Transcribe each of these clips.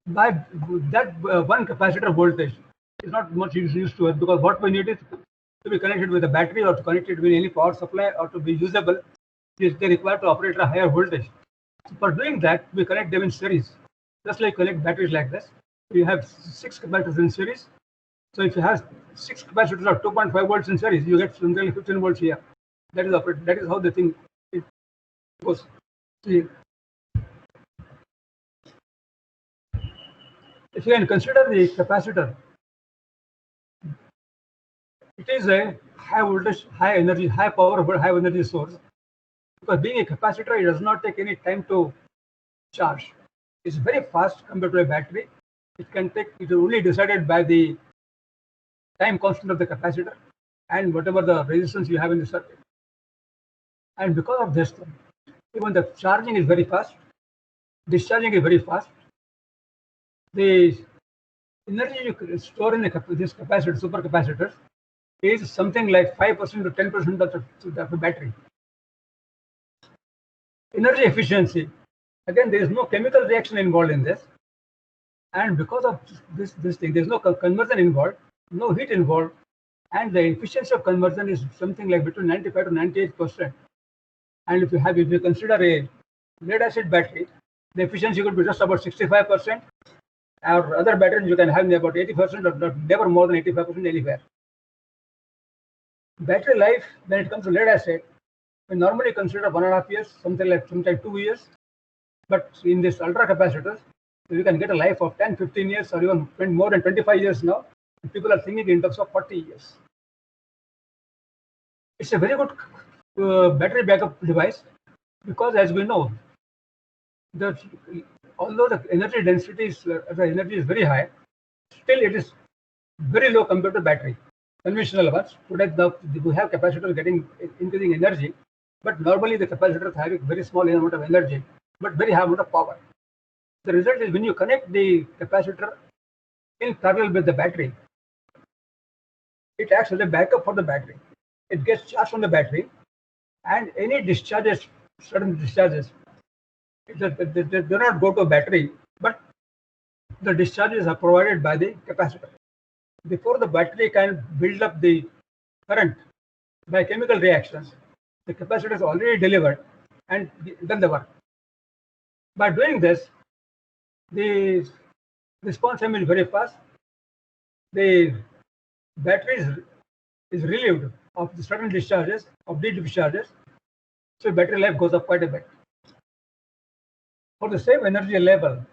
by that one capacitor voltage is not much used to us, because what we need is to be connected with a battery or to connect it with any power supply or to be usable. They require to operate at a higher voltage. So for doing that, we connect them in series, just like connect batteries like this. You have 6 capacitors in series. So if you have 6 capacitors of 2.5 volts in series, you get something like 15 volts here. That is operated. That is how the thing it goes. See, if you can consider the capacitor, it is a high voltage, high energy, high power, but high energy source. Because being a capacitor, it does not take any time to charge. It's very fast compared to a battery. It is only decided by the time constant of the capacitor and whatever the resistance you have in the circuit. And because of this, even the charging is very fast, discharging is very fast. The energy you store in this capacitor, supercapacitors, is something like 5% to 10% of the battery. Energy efficiency, again, there is no chemical reaction involved in this, and because of this thing, there is no conversion involved, no heat involved, and the efficiency of conversion is something like between 95 to 98%. And if you consider a lead acid battery, the efficiency could be just about 65%. Or other batteries you can have about 80% or never more than 85% anywhere. Battery life, when it comes to lead acid, we normally consider 1.5 years, sometimes 2 years. But in this ultra capacitors, you can get a life of 10, 15 years, or even more than 25 years now. People are thinking in terms of 40 years. It's a very good battery backup device, because as we know, although the energy density the energy is very high, still it is very low compared to battery. Conventional ones, today we have capacitors getting increasing energy, but normally the capacitors have a very small amount of energy, but very high amount of power. The result is when you connect the capacitor in parallel with the battery, it acts as a backup for the battery. It gets charged from the battery, and any discharges, sudden discharges, they do not go to a battery, but the discharges are provided by the capacitor. Before the battery can build up the current by chemical reactions, the capacitor is already delivered and done the work. By doing this, the response time is very fast. The battery is relieved of the sudden discharges, of deep discharges, so battery life goes up quite a bit. For the same energy level,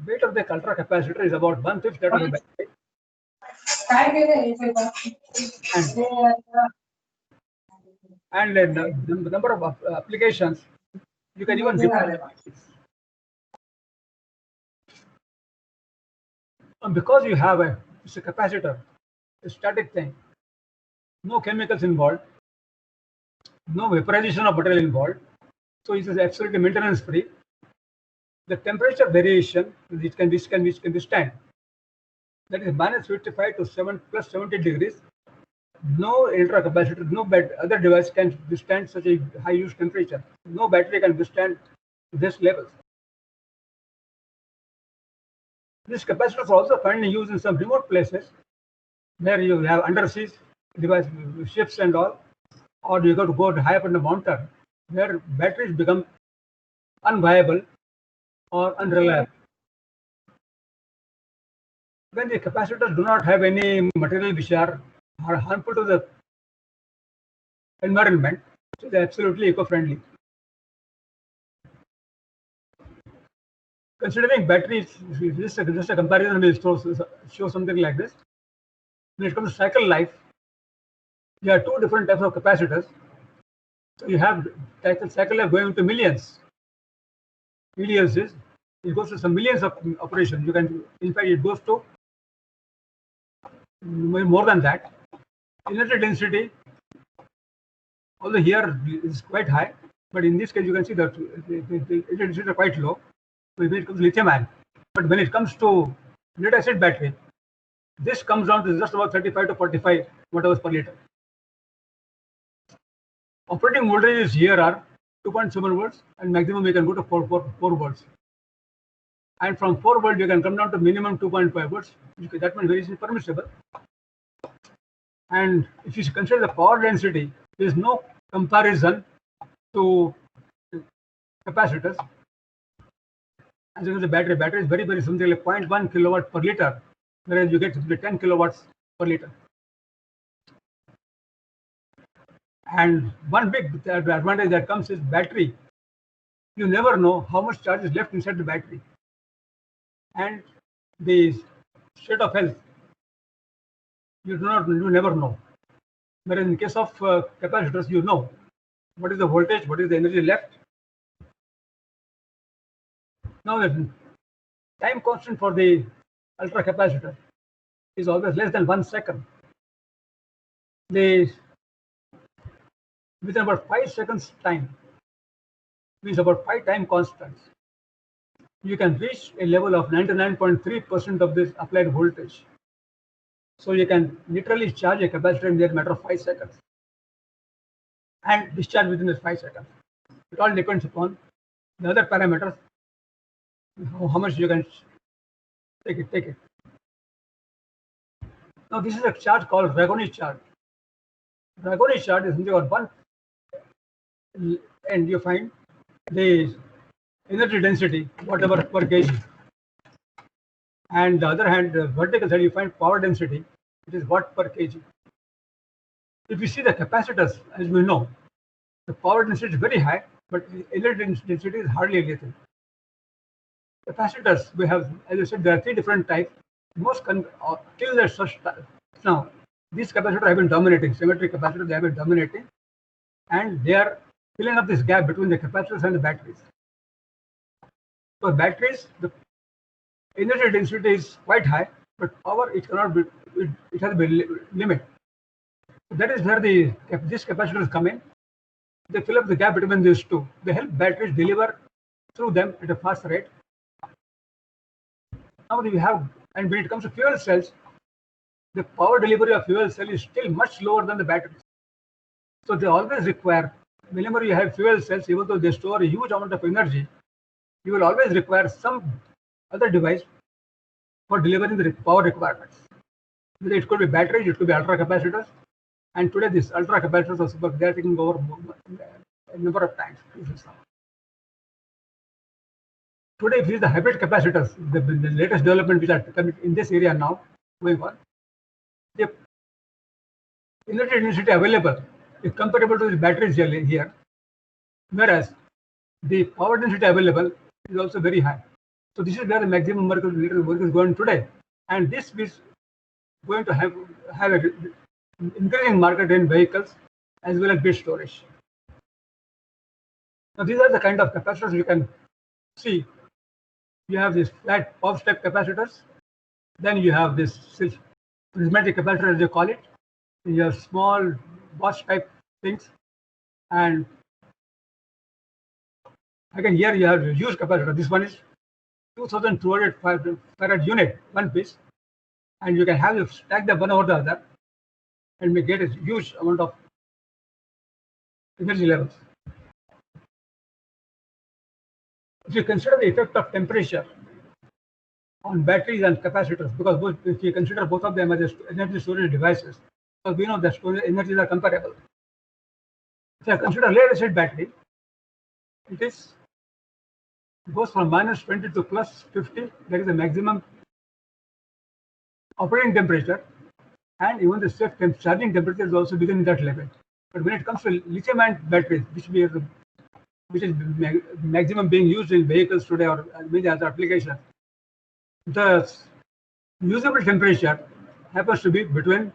weight of the ultra capacitor is about 1/5 that of the battery. And the number of applications, you can even define. And because you have it's a capacitor, a static thing, no chemicals involved, no vaporization of material involved, so it is absolutely maintenance free. The temperature variation which can withstand, that is minus 55 to plus 70 degrees. No ultra capacitor, no other device can withstand such a high use temperature. No battery can withstand this levels. These capacitors are also finally used in some remote places where you have undersea device ships and all, or you got to go high up in the mountain where batteries become unviable or unreliable. When the capacitors do not have any material which are harmful to the environment, so they're absolutely eco-friendly. Considering batteries, just a comparison will show something like this. When it comes to cycle life, you have two different types of capacitors. So you have cycle life going to millions. millions is it goes to some millions of operations. You can, in fact, it goes to more than that. Energy density, although here is quite high, but in this case you can see that the energy density is quite low. So when it comes to lithium ion, but when it comes to lead acid battery, this comes down to just about 35 to 45 watt-hours per liter. Operating voltages here are 2.7 volts, and maximum we can go to 4 volts. And from 4 volt, you can come down to minimum 2.5 volts. That means very permissible. And if you consider the power density, there is no comparison to capacitors. As you know, the battery is very something like 0.1 kilowatt per liter, whereas you get 10 kilowatts per liter. And one big advantage that comes is battery. You never know how much charge is left inside the battery. And the state of health, you never know. Whereas in case of capacitors, you know what is the voltage, what is the energy left. Now the time constant for the ultra capacitor is always less than 1 second. Within about 5 seconds time, means about 5 time constants, you can reach a level of 99.3% of this applied voltage. So you can literally charge a capacitor in a matter of 5 seconds and discharge within the 5 seconds. It all depends upon the other parameters, how much you can take it. Now this is a chart called Dragoni chart. Dragoni chart is on one end you find the energy density, whatever per kg. And the other hand, the vertical side, you find power density, it is watt per kg. If you see the capacitors, as we know, the power density is very high, but energy density is hardly anything. Capacitors, we have, as I said, there are 3 different types. Till there's such now, these capacitors have been dominating, symmetric capacitors, they have been dominating, and they are filling up this gap between the capacitors and the batteries. For batteries, the energy density is quite high, but power, it cannot be, it has a limit. That is where these capacitors come in. They fill up the gap between these two. They help batteries deliver through them at a fast rate. Now we have, and when it comes to fuel cells, the power delivery of fuel cell is still much lower than the batteries. So they always require, whenever you have fuel cells, even though they store a huge amount of energy, you will always require some other device for delivering the power requirements. It could be batteries, it could be ultra capacitors, and today these ultra capacitors are they are taking over a number of times. Today, if you see the hybrid capacitors, the latest development which are coming in this area now going on, the energy density available is comparable to the batteries here, whereas the power density available is also very high. So this is where the maximum work is going today, and this is going to have an increasing market in vehicles as well as bit storage. Now these are the kind of capacitors you can see. You have these flat pop step capacitors, then you have this prismatic capacitor as they call it. You have small Bosch type things, and again here you have a huge capacitor. This one is 2200 farad unit, one piece, and you can have it stack them one over the other and may get a huge amount of energy levels. If you consider the effect of temperature on batteries and capacitors, because if you consider both of them as energy storage devices, because we know that storage energies are comparable. If I consider lead acid battery, it goes from -20 to +50. That is the maximum operating temperature, and even the safe charging temperature is also within that level. But when it comes to lithium-ion batteries, which is maximum being used in vehicles today or many other applications, the usable temperature happens to be between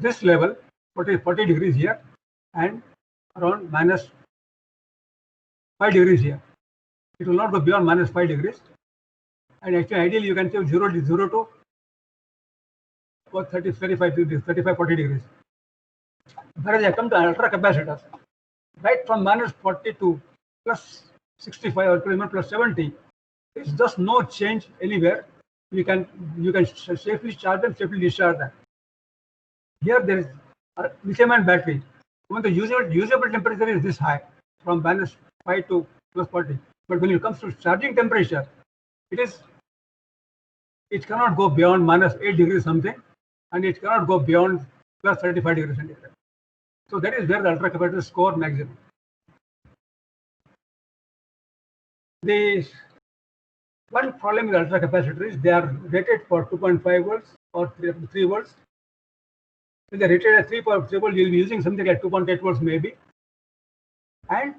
this level, 40 degrees here, and around -5 degrees here. It will not go beyond -5 degrees. And actually, ideally, you can take 0 to about 35 degrees, 40 degrees. Whereas I come to ultra capacitors, right from -40 to +65 or even +70, it's just no change anywhere. You can safely charge them, safely discharge them. Here there is a lithium-ion battery. When the usable temperature is this high, from -5 to +40, but when it comes to charging temperature, it cannot go beyond -8 degrees something, and it cannot go beyond +35 degrees centigrade. So that is where the ultracapacitors score maximum. The one problem with ultracapacitor is they are rated for 2.5 volts or 3 volts. If they are rated at 3 volts, you'll be using something like 2.8 volts maybe. And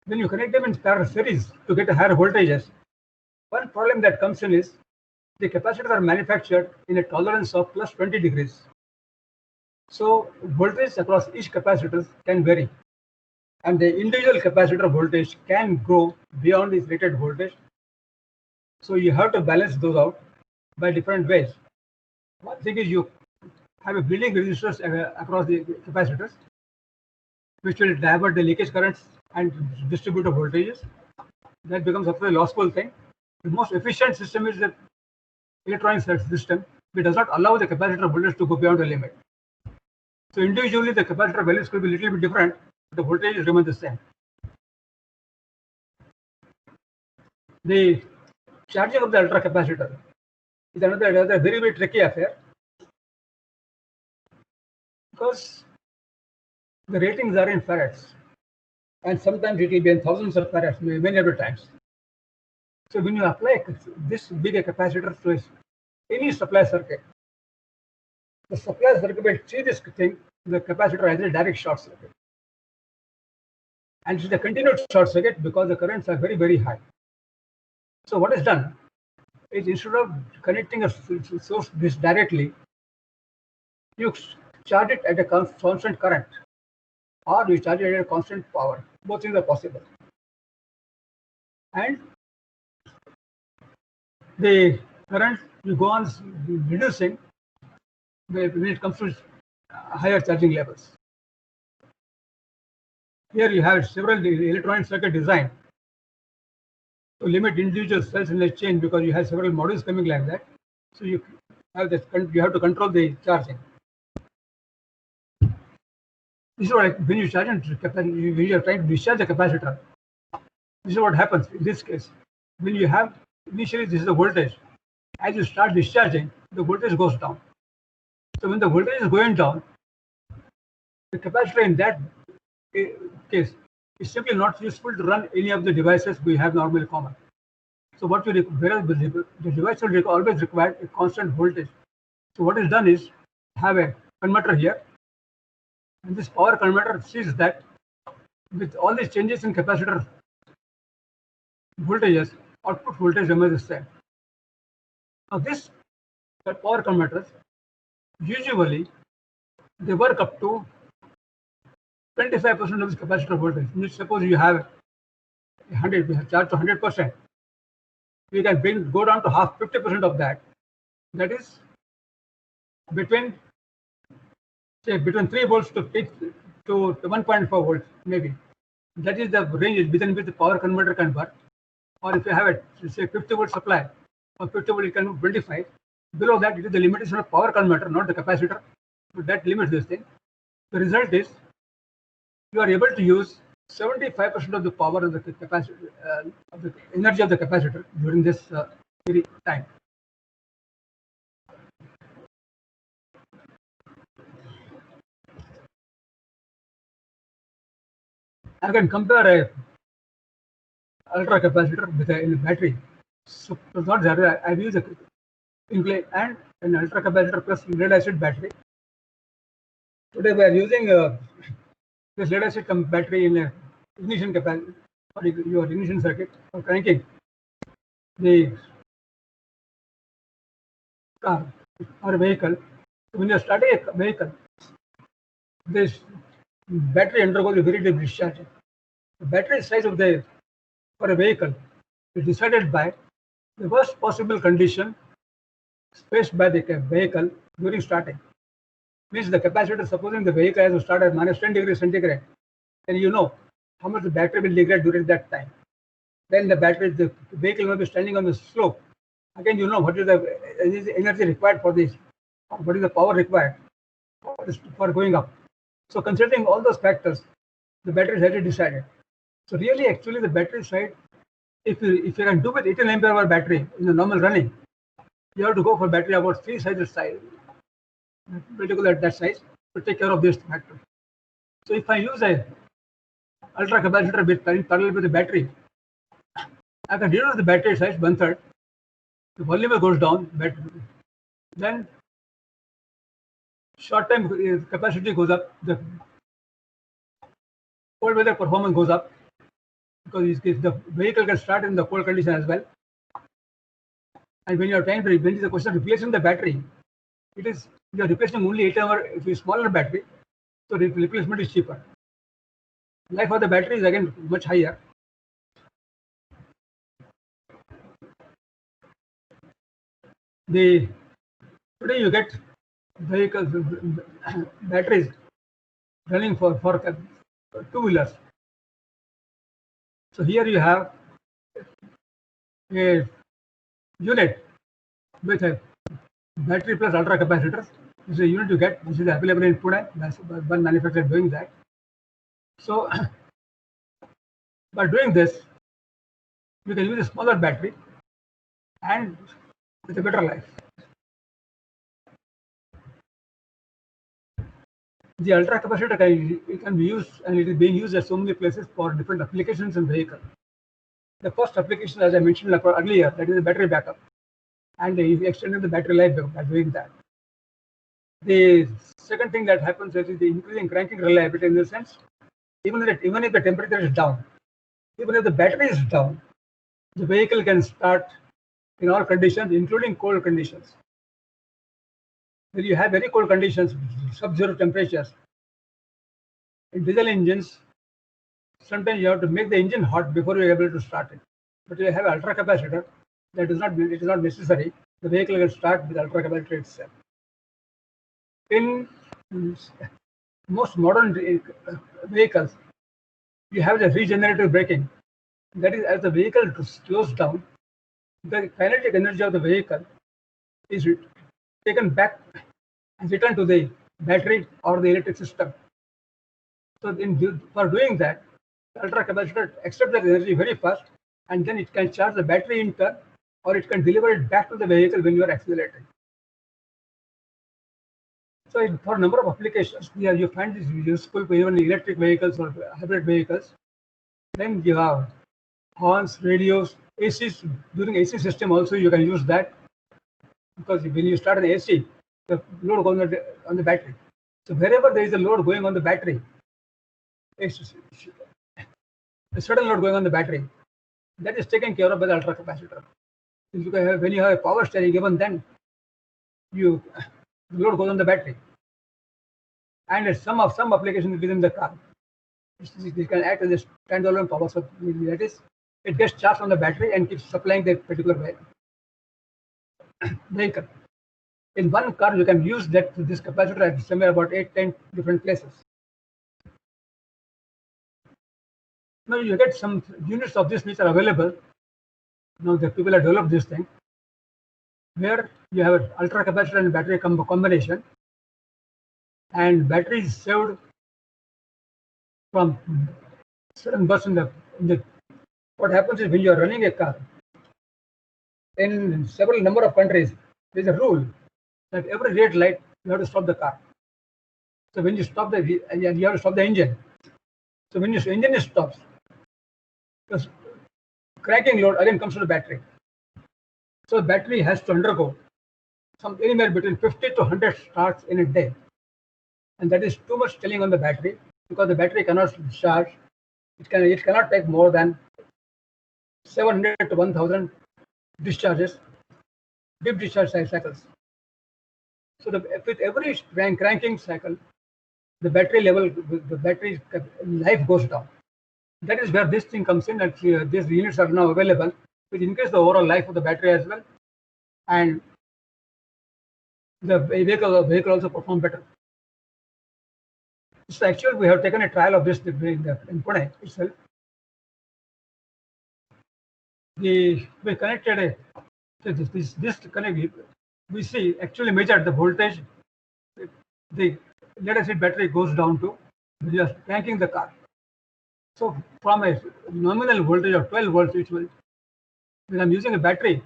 when you connect them in parallel series to get a higher voltages, one problem that comes in is the capacitors are manufactured in a tolerance of +20 degrees. So voltage across each capacitor can vary, and the individual capacitor voltage can go beyond its rated voltage. So you have to balance those out by different ways. One thing is you have a building resistors across the capacitors, which will divert the leakage currents and distribute the voltages. That becomes a lossful thing. The most efficient system is the electronic system, which does not allow the capacitor voltage to go beyond the limit. So individually, the capacitor values could be a little bit different, but the voltages remain the same. The charging of the ultracapacitor is another very, very tricky affair, because the ratings are in farads, and sometimes it will be in thousands of farads, many other times. So when you apply this big a capacitor to any supply circuit, the supply circuit will see this thing, the capacitor as a direct short circuit. And it is a continued short circuit because the currents are very, very high. So what is done is, instead of connecting a source this directly, you charge it at a constant current, or you charge it at a constant power. Both things are possible. And the current you go on reducing when it comes to higher charging levels. Here you have several electronic circuit design to limit individual cells in the chain, because you have several modules coming like that. So you have to control the charging. This is what, when you charge when you are trying to discharge the capacitor, this is what happens in this case. When you have initially, this is the voltage. As you start discharging, the voltage goes down. So when the voltage is going down, the capacitor in that case is simply not useful to run any of the devices we have normally common. So what the device will always require a constant voltage. So what is done is have a converter here, and this power converter sees that with all these changes in capacitor voltages, output voltage remains the same. Now this power converters, usually they work up to 25% of this capacitor voltage. Suppose you have 100, we have charged to 100%. We can go down to 50% of that. That is between 3 volts to 1.4 volts maybe. That is the range within which the power converter can work. Or if you have a 50 volt supply, or 50 volt, it can 25. Below that, it is the limitation of power converter, not the capacitor. So that limits this thing. The result is you are able to use 75% of the power of the capacitor, of the energy of the capacitor during this period time. I can compare a ultra capacitor with a battery. So not that I've used and an ultra capacitor plus lead acid battery. Today we are using this lead acid battery in a ignition capacity, or your ignition circuit, for cranking the car or a vehicle. When you are starting a vehicle, this battery undergoes a very deep discharge. The battery size for a vehicle is decided by the worst possible condition faced by the vehicle during starting. Means the capacitor, supposing the vehicle has to start at -10 degrees centigrade, then you know how much the battery will degrade during that time. Then the vehicle will be standing on the slope. Again, you know what is the energy required for this, what is the power required for going up. So considering all those factors, the battery side is decided. So really, actually, the battery side if you can do with 18 ampere hour battery in the normal running, you have to go for battery about 3 sizes size, particular that size to take care of this factor. So if I use a ultra capacitor with parallel with the battery, I can reduce the battery size 1/3. The volume goes down, then short time capacity goes up, the cold weather performance goes up because the vehicle can start in the cold condition as well. And when you are trying to, when it is a question of replacing the battery, it is you are replacing only 8 hour if it's smaller battery, so the replacement is cheaper. Life of the battery is again much higher. Today you get vehicles batteries running for two-wheelers. So here you have a unit with a battery plus ultra capacitors. This is a unit you get. This is available in Pune. That's one manufacturer doing that. So by doing this, you can use a smaller battery and with a better life. The ultra capacitor can be used, and it is being used at so many places for different applications in vehicle. The first application, as I mentioned earlier, that is the battery backup, and extending the battery life by doing that. The second thing that happens is the increasing cranking reliability, in the sense, even if the temperature is down, even if the battery is down, the vehicle can start in all conditions, including cold conditions. When you have very cold conditions, sub-zero temperatures, in diesel engines, sometimes you have to make the engine hot before you're able to start it. But you have ultra capacitor, it is not necessary. The vehicle will start with ultra capacitor itself. In most modern vehicles, you have the regenerative braking. That is, as the vehicle slows down, the kinetic energy of the vehicle is taken back and returned to the battery or the electric system. So for doing that, the ultra capacitor accepts that energy very fast, and then it can charge the battery in turn, or it can deliver it back to the vehicle when you are accelerating. So for a number of applications, you find this useful for even electric vehicles or hybrid vehicles. Then you have horns, radios, ACs. During AC system also you can use that, because when you start an AC, the load goes on the battery. So wherever there is a load going on the battery, a certain load going on the battery, that is taken care of by the ultra capacitor. When you have a power steering, even then the load goes on the battery. And some applications within the car, it can act as a standalone power supply. That is, it gets charged on the battery and keeps supplying that particular vehicle. In one car, you can use this capacitor at somewhere about 8-10 different places. Now you get some units of this which are available. Now the people have developed this thing, where you have an ultra capacitor and battery combination, and battery is saved from certain bursts in the. What happens is, when you are running a car in several number of countries, there is a rule that every red light you have to stop the car. So when you stop you have to stop the engine. So when your engine stops, the cracking load again comes to the battery. So the battery has to undergo anywhere between 50 to 100 starts in a day, and that is too much telling on the battery, because the battery cannot charge. It cannot take more than 700 to 1000 discharges, deep discharge cycles. So with every cranking cycle, the battery life goes down. That is where this thing comes in, and these units are now available, which increase the overall life of the battery as well, and the vehicle also perform better. So actually, we have taken a trial of this in Pune itself. We connected this connect. We see actually measured the voltage. The lead acid battery goes down to just cranking the car. So from a nominal voltage of 12 volts, when I'm using a battery,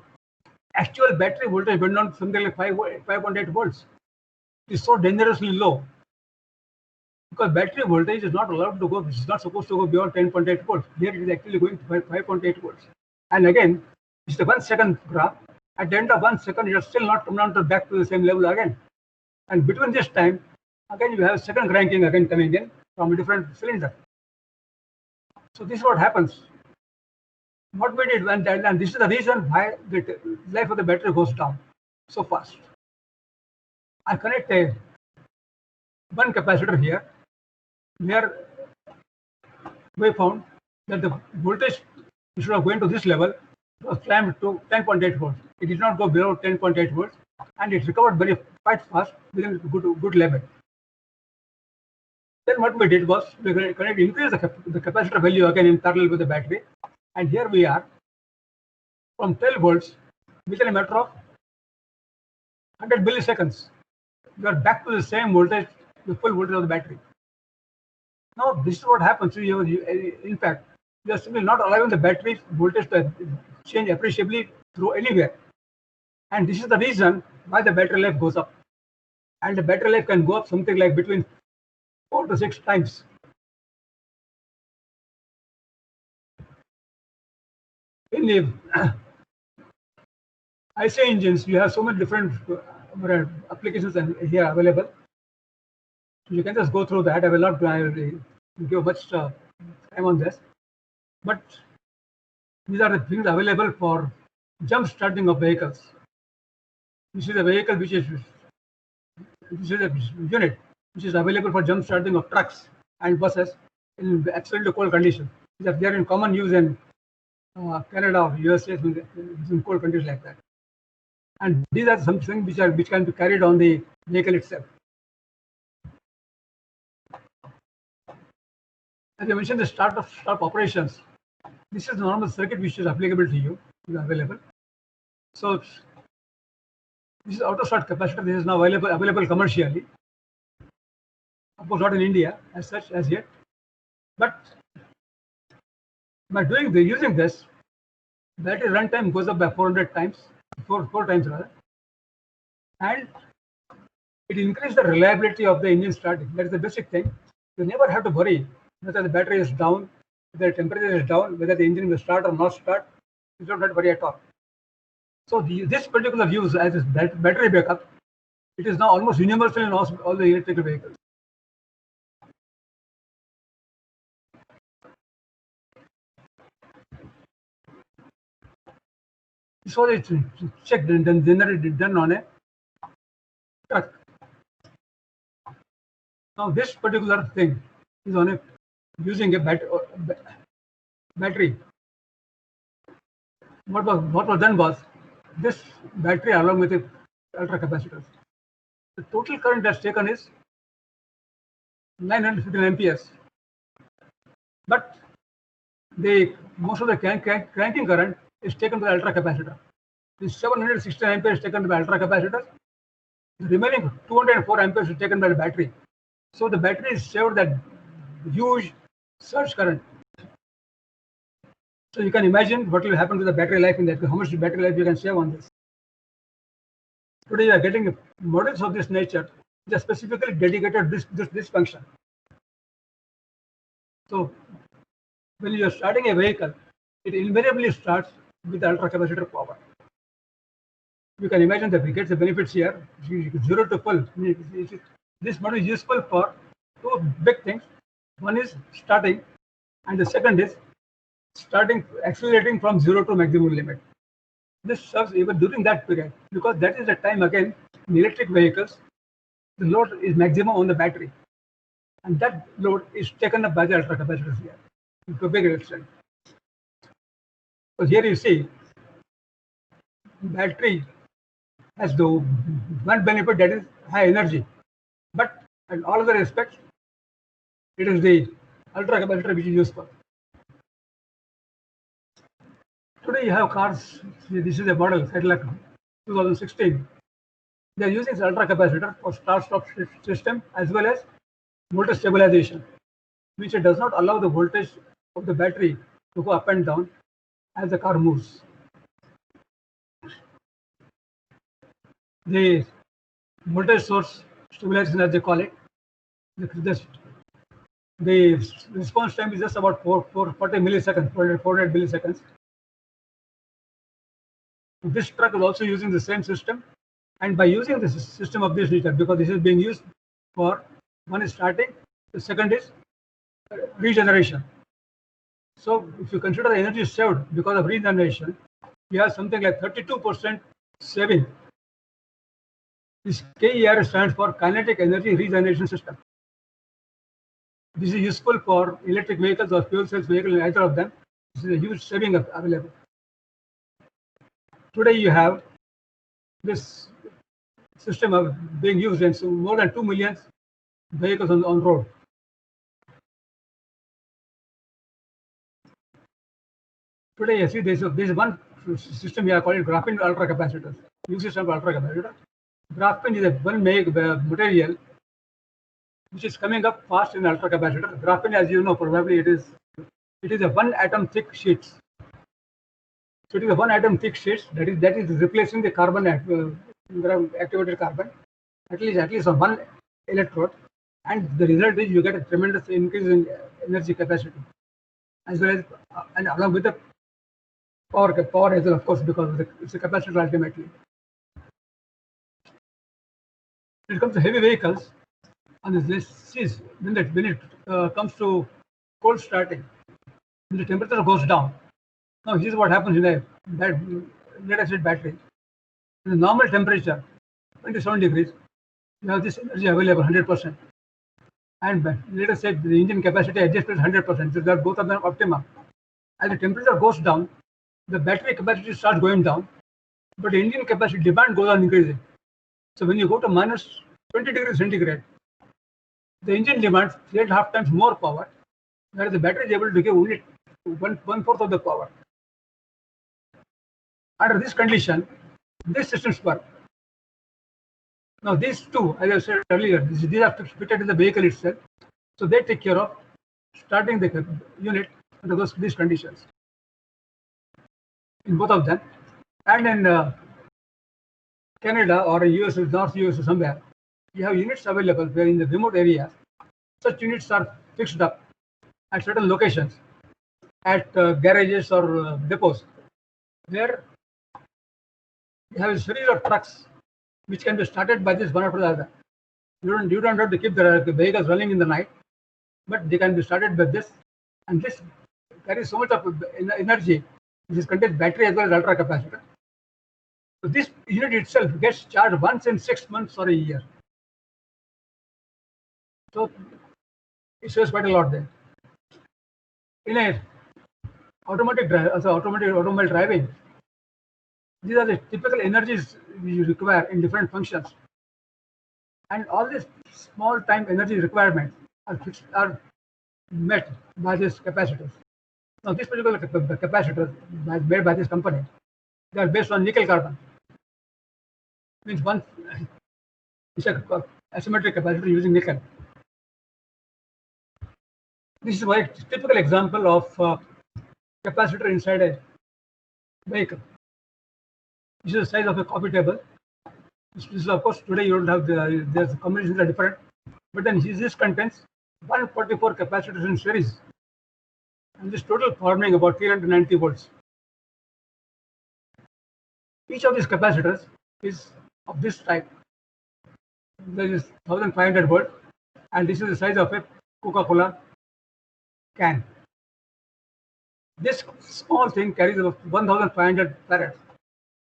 actual battery voltage went down something like 5.8 volts. It's so dangerously low because battery voltage is not allowed to go, it's not supposed to go beyond 10.8 volts. Here it is actually going to 5.8 volts. And again, it's the 1 second graph. At the end of 1 second, it has still not come down to back to the same level again. And between this time, again, you have second cranking again coming in from a different cylinder. So this is what happens. What we did, and this is the reason why the life of the battery goes down so fast. I connect one capacitor here, where we found that the voltage, instead of going to this level, was climbed to 10.8 volts. It did not go below 10.8 volts, and it recovered quite fast within good level. Then what we did was we increase the capacitor value again in parallel with the battery, and here we are from 12 volts within a matter of 100 milliseconds. We are back to the same voltage, the full voltage of the battery. Now this is what happens. In fact, you are simply not allowing the battery voltage to change appreciably through anywhere, and this is the reason why the battery life goes up, and the battery life can go up something like between 4 to 6 times. In the IC engines, you have so many different applications here available. You can just go through that. I will not give much time on this, but these are the things available for jump starting of vehicles. This is a vehicle this is a unit which is available for jump starting of trucks and buses in absolutely cold conditions. They are in common use in Canada or USA, in cold countries like that. And these are something which can be carried on the vehicle itself. As I mentioned, the start operations. This is the normal circuit which is applicable to you, available. So this is auto start capacitor. This is now available commercially. Of course, not in India as such as yet, but by using this, battery runtime goes up by 400 times, four times rather, and it increases the reliability of the engine starting. That is the basic thing. You never have to worry whether the battery is down, whether the temperature is down, whether the engine will start or not start. You don't have to worry at all. So this particular use as a battery backup, it is now almost universal in all the electrical vehicles. So it's checked and then done on a truck. Now this particular thing is on using a battery. What was done was this battery along with the ultra capacitors. The total current that's taken is 915 amperes, but most of the cranking current is taken by the ultra capacitor. The 716 amperes is taken by ultra capacitor. The remaining 204 amperes is taken by the battery. So the battery is saved that huge surge current. So you can imagine what will happen to the battery life in that, how much battery life you can save on this. Today you are getting models of this nature which are specifically dedicated to this function. So when you are starting a vehicle, it invariably starts with the ultra capacitor power. You can imagine that we get the benefits here, 0 to full. This model is useful for two big things. One is starting, and the second is accelerating from 0 to maximum limit. This serves even during that period, because that is the time again in electric vehicles the load is maximum on the battery, and that load is taken up by the ultra capacitors here to a big extent. So here you see battery has the one benefit, that is high energy, but in all other respects it is the ultra capacitor which is useful. Today you have cars. This is a model Cadillac 2016. They are using this ultra capacitor for start-stop system as well as voltage stabilization, which does not allow the voltage of the battery to go up and down as the car moves. the voltage source stabilization, as they call it. The response time is just about 40 milliseconds, 400 milliseconds. This truck is also using the same system, and by using the system of this nature, because this is being used for, one is starting, the second is regeneration. So if you consider the energy saved because of regeneration, you have something like 32% saving. This KER stands for Kinetic Energy Regeneration System. This is useful for electric vehicles or fuel cells vehicles, either of them. This is a huge saving available. Today you have this system of being used in more than 2 million vehicles on road. Today you see this is one system we are calling graphene ultra capacitors. New system of ultra capacitor. Graphene is a one material which is coming up fast in ultra capacitor. Graphene, as you know, probably it is a one atom thick sheets. So it is a one atom thick sheets that is replacing the carbon activated carbon at least on one electrode, and the result is you get a tremendous increase in energy capacity, as well as and along with the power as well, of course, because it's a capacitor ultimately. When it comes to heavy vehicles, on this list, when it comes to cold starting, when the temperature goes down. Now, here's what happens in a lead acid battery. In the normal temperature, 27 degrees, you have this energy available 100%. And let us say the engine capacity adjusted 100%. So that both of them optimum. As the temperature goes down, the battery capacity starts going down, but the engine capacity demand goes on increasing. So when you go to minus 20 degrees centigrade, the engine demands 3.5 times more power, whereas the battery is able to give only one-fourth of the power. Under this condition, these systems work. Now these two, as I said earlier, these are fitted in the vehicle itself, so they take care of starting the unit under these conditions in both of them. And in Canada or US, North US somewhere, you have units available where in the remote areas, such units are fixed up at certain locations, at garages or depots, where you have a series of trucks which can be started by this one after the other. You don't have to keep the vehicles running in the night, but they can be started by this, and this carries so much of energy. This contains battery as well as ultra capacitor. So this unit itself gets charged once in 6 months or a year. So it shows quite a lot there. In a automobile driving, these are the typical energies you require in different functions, and all these small time energy requirements are met by these capacitors. Now, these particular capacitors made by this company, they are based on nickel carbon. Means one is a asymmetric capacitor using nickel. This is a typical example of capacitor inside a vehicle. This is the size of a coffee table. This is, of course, today you don't have the combinations are different, but then this contains 144 capacitors in series, and this total forming about 390 volts. Each of these capacitors is of this type. There is 1500 volt, and this is the size of a Coca-Cola can. This small thing carries about 1500 farads.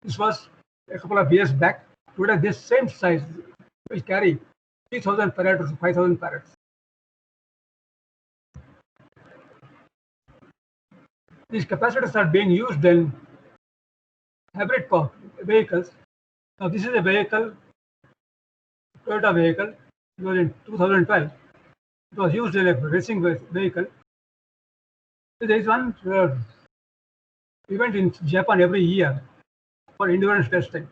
This was a couple of years back. Today, this same size will carry 3000 farads to 5000 farads. These capacitors are being used in hybrid power vehicles. Now, this is a vehicle, Toyota vehicle. It was in 2012. It was used in a racing vehicle. There is one event in Japan every year for endurance testing.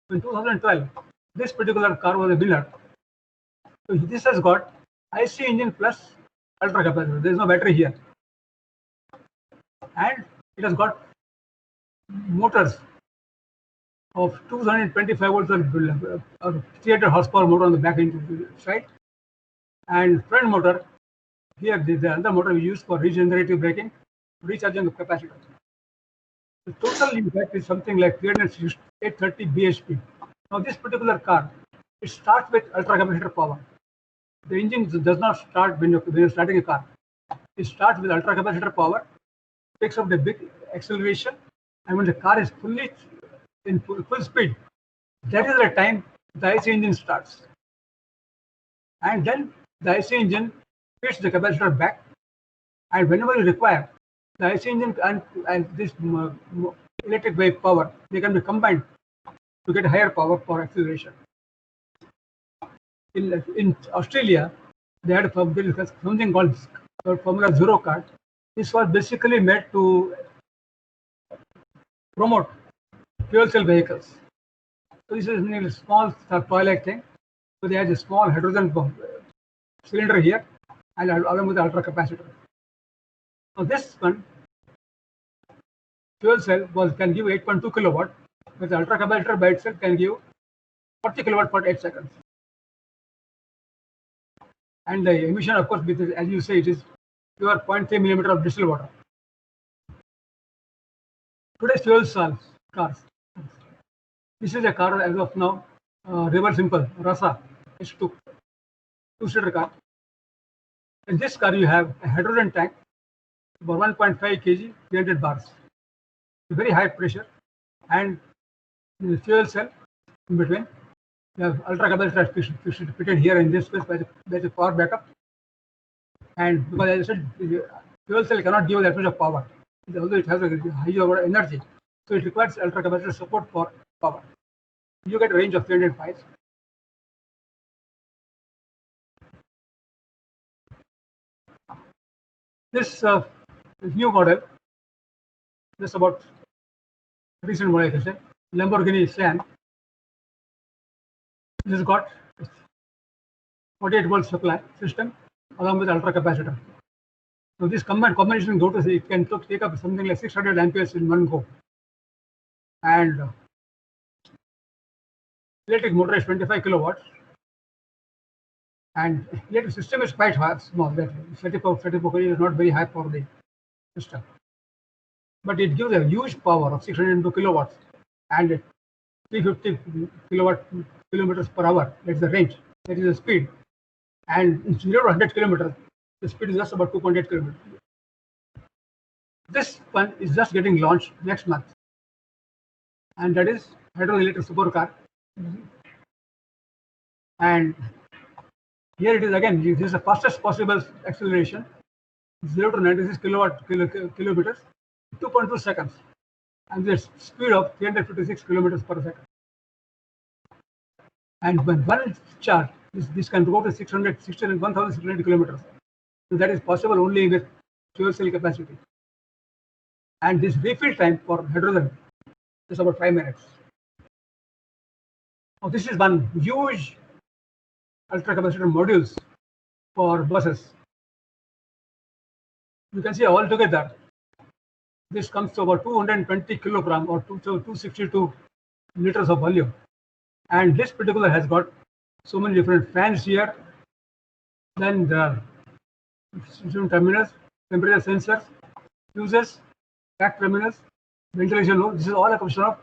In 2012, this particular car was a winner. So this has got IC engine plus ultra capacitor. There is no battery here, and it has got motors of 225 volts or 300 horsepower motor on the back engine side, and front motor here. The other motor we use for regenerative braking, recharging the capacitor. The total impact is something like 830 bhp. Now this particular car, it starts with ultra capacitor power. The engine does not start when you're starting a car. It starts with ultra capacitor power, takes up the big acceleration, and when the car is fully in full speed, that is the time the IC engine starts. And then the IC engine feeds the capacitor back, and whenever you require, the IC engine and this electric wave power, they can be combined to get higher power for acceleration. In Australia, they had something called Formula Zero car. This was basically made to promote fuel cell vehicles. So this is a small toy-like thing. So they had a small hydrogen cylinder here, and along with the ultra capacitor. Now this one fuel cell can give 8.2 kilowatt, but the ultra capacitor by itself can give 40 kilowatt per 8 seconds. And the emission, of course, because as you say, it is pure 0.3 millimeter of distilled water. Today's fuel cells cars. This is a car as of now, River Simple Rasa H2 two-seater car. In this car, you have a hydrogen tank for 1.5 kg, 300 bars, very high pressure, and the fuel cell in between. You have ultra capacitor fitted here in this space by the power backup. And because as I said, the fuel cell cannot give that much of power, although it has a high energy, so it requires ultra capacitor support for power. You get a range of 300 miles. This new model, this about recent model, I can say, Lamborghini Sian. This has got 48 volt supply system along with ultra capacitor. So this combination go to say it can take up something like 600 amperes in one go. And electric motor is 25 kilowatts. And electric system is quite small. That setup is not very high for the system. But it gives a huge power of 602 kilowatts and 350 kilometers per hour. That's the range. That is the speed. And in 0 to 100 kilometers, the speed is just about 2.8 kilometers. This one is just getting launched next month. And that is hydroelectric supercar. And here it is again, this is the fastest possible acceleration, 0 to 96 kilometers, 2.2 seconds. And the speed of 356 kilometers per second. And when one charge, this can go to 1,600 kilometers. So that is possible only with fuel cell capacity. And this refill time for hydrogen is about 5 minutes. Now this is one huge ultra capacitor modules for buses. You can see altogether this comes to about 220 kilogram or 262 liters of volume. And this particular has got so many different fans here. Then the terminals, temperature sensors, fuses, back terminals, ventilation load. This is all a question of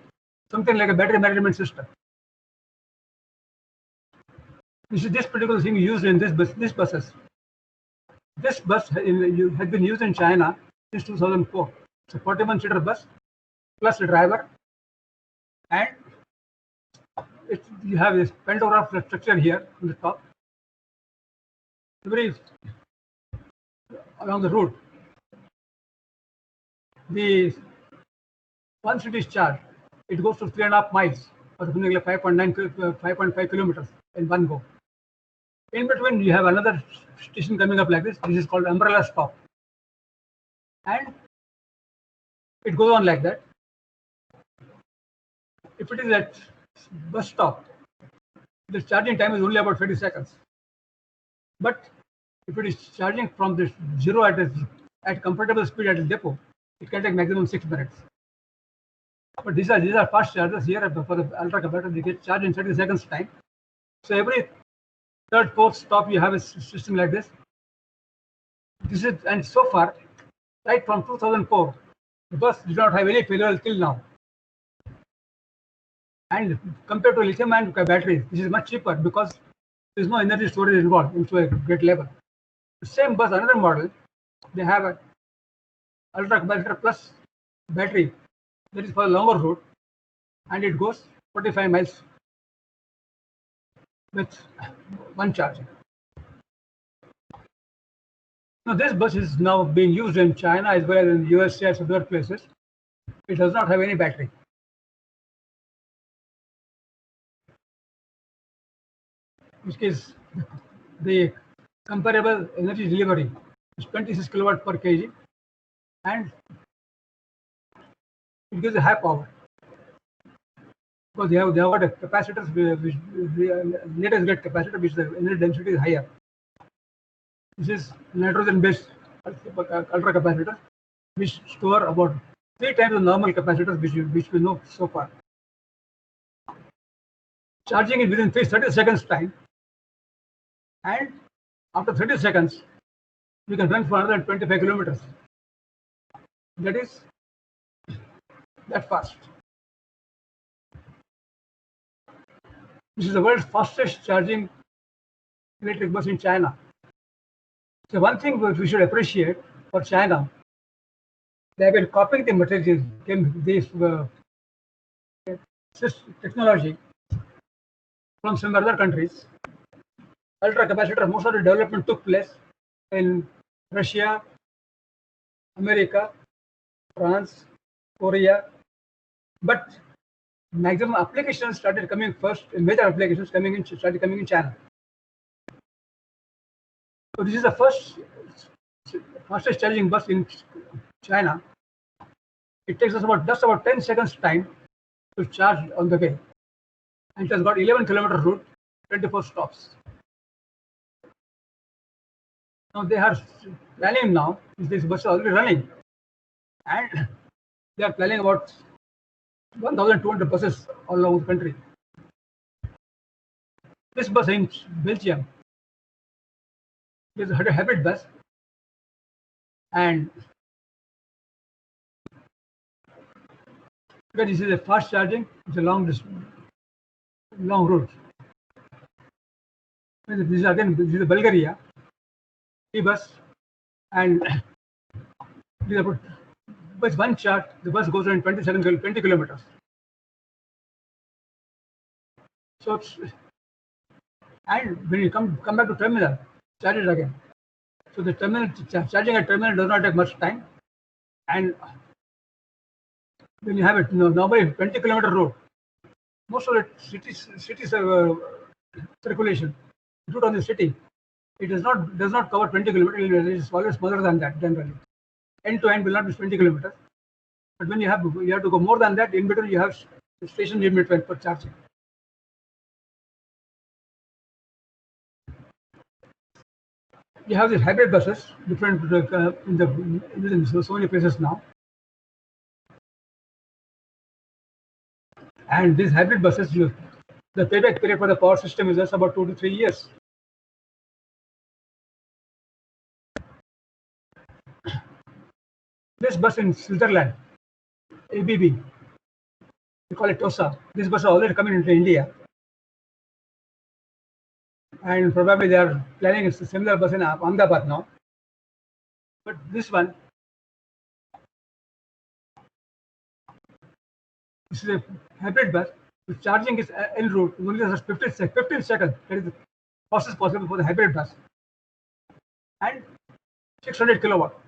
something like a battery management system. This particular thing used in these buses. This bus has been used in China since 2004. It's a 41-seater bus plus a driver, and you have this pantograph structure here on the top. Very along the route. Once it is charged, it goes to 3.5 miles or something like 5.5 kilometers in one go. In between, you have another station coming up like this. This is called umbrella stop. And it goes on like that. If it is at bus stop, the charging time is only about 30 seconds. But if it is charging from the zero at comfortable speed at a depot, it can take maximum 6 minutes. But these are fast chargers. Here for the ultra capacitor, they get charged in 30 seconds time. So every third, fourth stop, you have a system like this. This is, and so far, right from 2004, the bus did not have any failure till now. And compared to lithium-ion batteries, this is much cheaper because there is no energy storage involved into a great level. The same bus, another model, they have a ultra capacitor plus battery that is for a longer route, and it goes 45 miles with one charge. Now this bus is now being used in China as well as in the USA and other places. It does not have any battery. Which is the comparable energy delivery is 26 kilowatt per kg, and it gives a high power because they have got a capacitors which latest grade capacitor which the energy density is higher. This is nitrogen based ultra capacitor which store about 3 times the normal capacitors which we know so far. Charging it within 30 seconds time, and after 30 seconds we can run for another 25 kilometers. That is that fast. This is the world's fastest charging electric bus in China. So one thing which we should appreciate for China, they have been copying the materials, this technology from some other countries. Ultra capacitor, most of the development took place in Russia, America, France, Korea, but maximum applications started coming first, major applications started coming in China. So this is the fastest charging bus in China. It takes us just about 10 seconds time to charge on the way, and it has got 11-kilometer route, 24 stops. Now they are planning now. This bus is already running, and they are planning about 1,200 buses all over the country. This bus in Belgium is a hybrid bus, and this is a fast charging. It's a long route. This is a Bulgaria bus, and with one charge, the bus goes in 20 kilometers. So, and when you come back to terminal, charge it again. So the charging at terminal does not take much time, and when you have it, normally 20-kilometer road, most of the cities circulation route on the city, it does not cover 20 kilometers. It is always smaller than that generally. End to end will not be 20 kilometers, but when you have to go more than that, in between you have station limit for charging. You have these hybrid buses, different in so many places now, and these hybrid buses, the payback period for the power system is just about 2 to 3 years. This bus in Switzerland, ABB, we call it TOSA. This bus is already coming into India, and probably they are planning a similar bus in Ahmedabad now. But this one, this is a hybrid bus. The charging is en route only just 15 seconds. That is the fastest possible for the hybrid bus, and 600 kilowatt.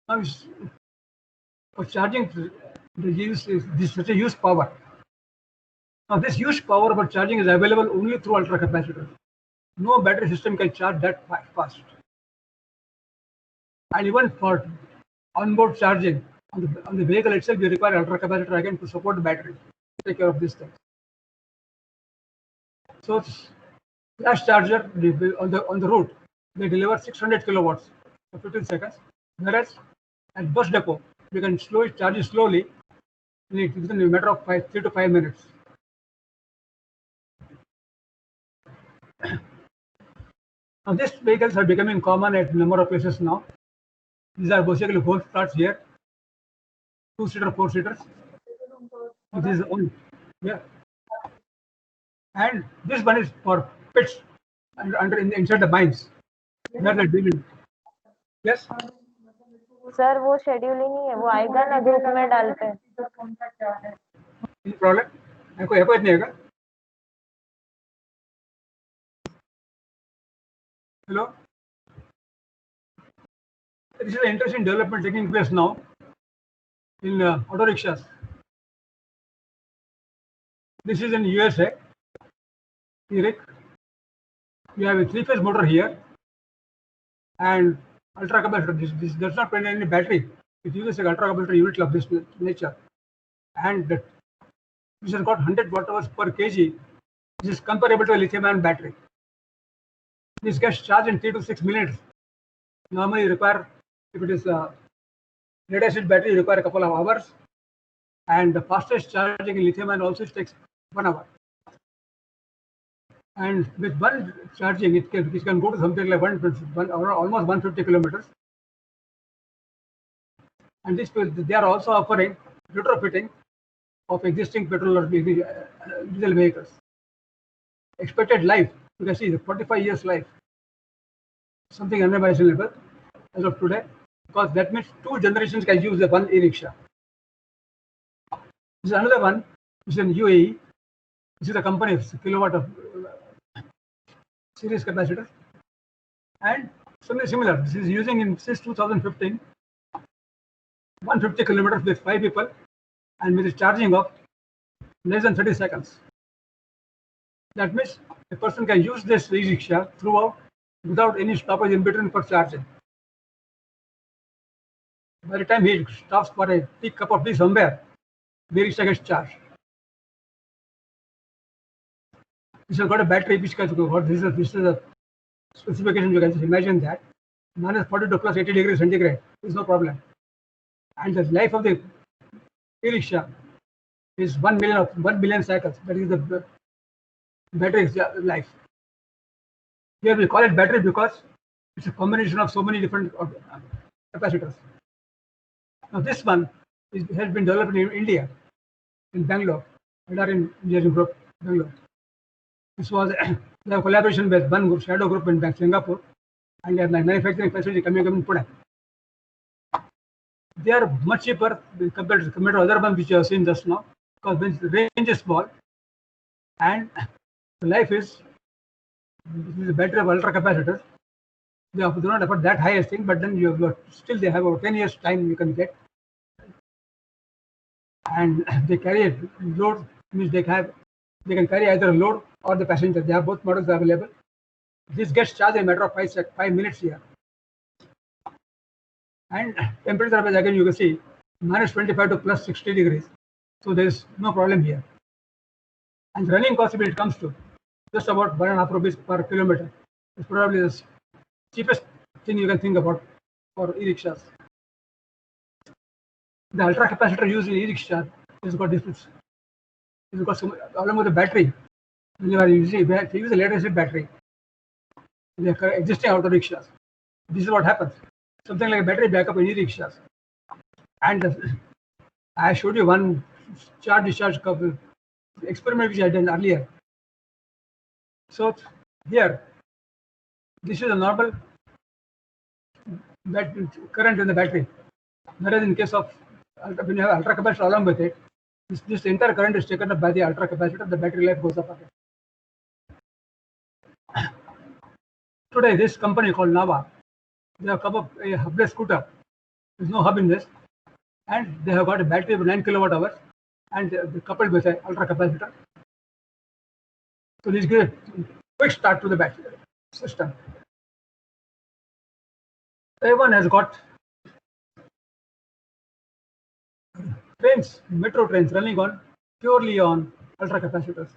Now, for charging, such a huge power. Now, this huge power for charging is available only through ultra capacitors. No battery system can charge that fast. And even for onboard charging on the vehicle itself, you require ultra capacitor again to support the battery, take care of this thing. So, flash charger on the route, they deliver 600 kilowatts for 15 seconds, whereas at bus depot, you can charge it slowly within a matter of 3 to 5 minutes. Now, these vehicles are becoming common at a number of places now. These are basically golf carts here, 2-seater, 4-seaters. This is only, yeah. And this one is for pits inside the mines. Where they're dealing. Yes. Sir वो schedule ही नहीं है, वो आएगा ना group में डालते हैं. Any problem? आपको एको नहीं आएगा. Hello. This is an interesting development taking place now in auto rickshaws. This is in USA. Eric, you have a 3-phase motor here and ultra capacitor. This does not contain any battery. It uses an ultra capacitor unit of this nature, and this has got 100 watt-hours per kg. This is comparable to a lithium-ion battery. This gets charged in 3 to 6 minutes. Normally, require, if it is a lead-acid battery, you require a couple of hours, and the fastest charging in lithium-ion also takes 1 hour. And with one charging, it can go to something like almost 150 kilometers. And they are also offering retrofitting of existing petrol or diesel vehicles. Expected life, you can see the 45 years life, something unimaginable as of today, because that means 2 generations can use the one e-rickshaw. This is another one, which is in UAE. This is a company of kilowatt of series capacitor, and something similar. This is using since 2015, 150 kilometers with 5 people, and with a charging of less than 30 seconds. That means a person can use this e-rickshaw throughout without any stoppage in between for charging. By the time he stops for a tea cup of tea somewhere, the rickshaw gets charged. This has got a battery which can go. This is a specification. You can just imagine that minus 42 plus 80 degrees centigrade is no problem. And the life of the e-rickshaw is 1 billion cycles. That is the battery life. Here we call it battery because it's a combination of so many different capacitors. Now this one has been developed in India, in Bangalore, in engineering group, Bangalore. This was a collaboration with one shadow group in Singapore, and their manufacturing facility coming in Pune. They are much cheaper compared to other ones which you have seen just now, because the range is small, and the life is a battery of ultra capacitors. They do not afford that highest thing, but then still they have about 10 years time you can get, and they carry a load, means they can carry either a load or the passenger. They have both models available. This gets charged in a matter of 5 minutes here. And temperature again you can see minus 25 to plus 60 degrees. So there is no problem here. And the running cost, when it comes to just about 1.5 rupees per kilometer, is probably the cheapest thing you can think about for e-rickshaws. The ultra capacitor used in e-rickshaw has got difference. It's got some problem with the battery. When you are using, if you use a lead-acid battery, the existing auto rickshaws, this is what happens. Something like a battery backup in e-rickshaws. And I showed you one charge-discharge experiment which I did earlier. So here, this is a normal current in the battery. Whereas in case of when you have ultra capacitor along with it, this entire current is taken up by the ultra capacitor. The battery life goes up again. Today, this company called Nava, they have come up a hubless scooter. There's no hub in this, and they have got a battery of 9 kilowatt hours, and they're coupled with an ultra capacitor. So this gives a quick start to the battery system. Everyone has got trains, metro trains running purely on ultra capacitors.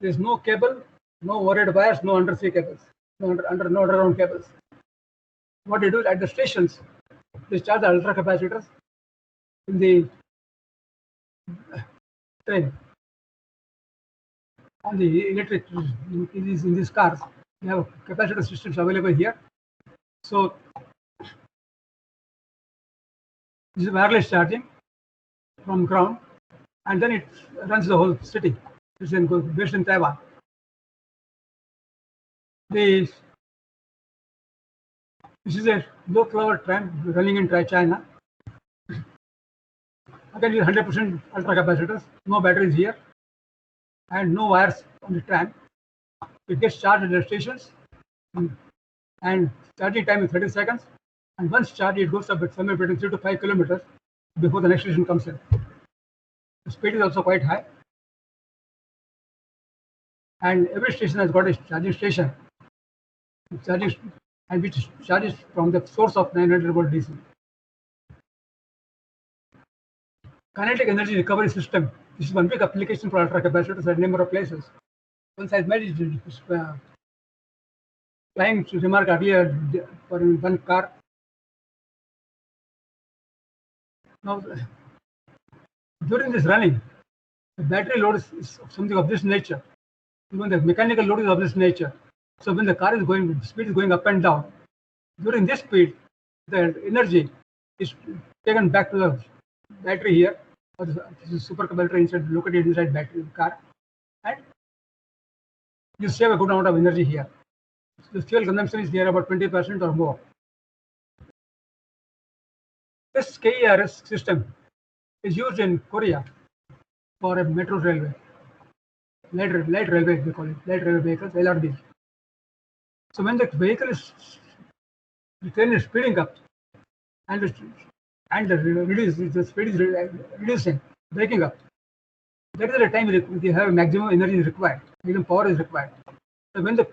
There is no cable, no overhead wires, no undersea cables, no underground cables. What they do at the stations, they charge the ultra capacitors in the train. On the electric in these cars, we have capacitor systems available here. So this is wireless charging from ground, and then it runs the whole city. It's based in Taiwan. This is a low floor tram running in China. Again, 100% ultra capacitors, no batteries here, and no wires on the tram. It gets charged at the stations, and charging time is 30 seconds. And once charged, it goes up at somewhere between 3 to 5 kilometers before the next station comes in. The speed is also quite high, and every station has got a charging station, which charges from the source of 900 volt DC. Kinetic energy recovery system. This is one big application for ultra capacitors at a number of places. Once I made it, trying to remark earlier for one car. Now, during this running, the battery load is something of this nature. Even the mechanical load is of this nature. So when the car is going, speed is going up and down. During this speed, the energy is taken back to the battery here, or this is supercapacitor inside, located inside battery car, and you save a good amount of energy here. The fuel consumption is near about 20% or more. This KERS system is used in Korea for a metro railway, light railway, they call it, light railway vehicles, LRVs. So when the train is speeding up, and the speed is reducing, breaking up, that is the time we have maximum energy is required, maximum power is required. So when the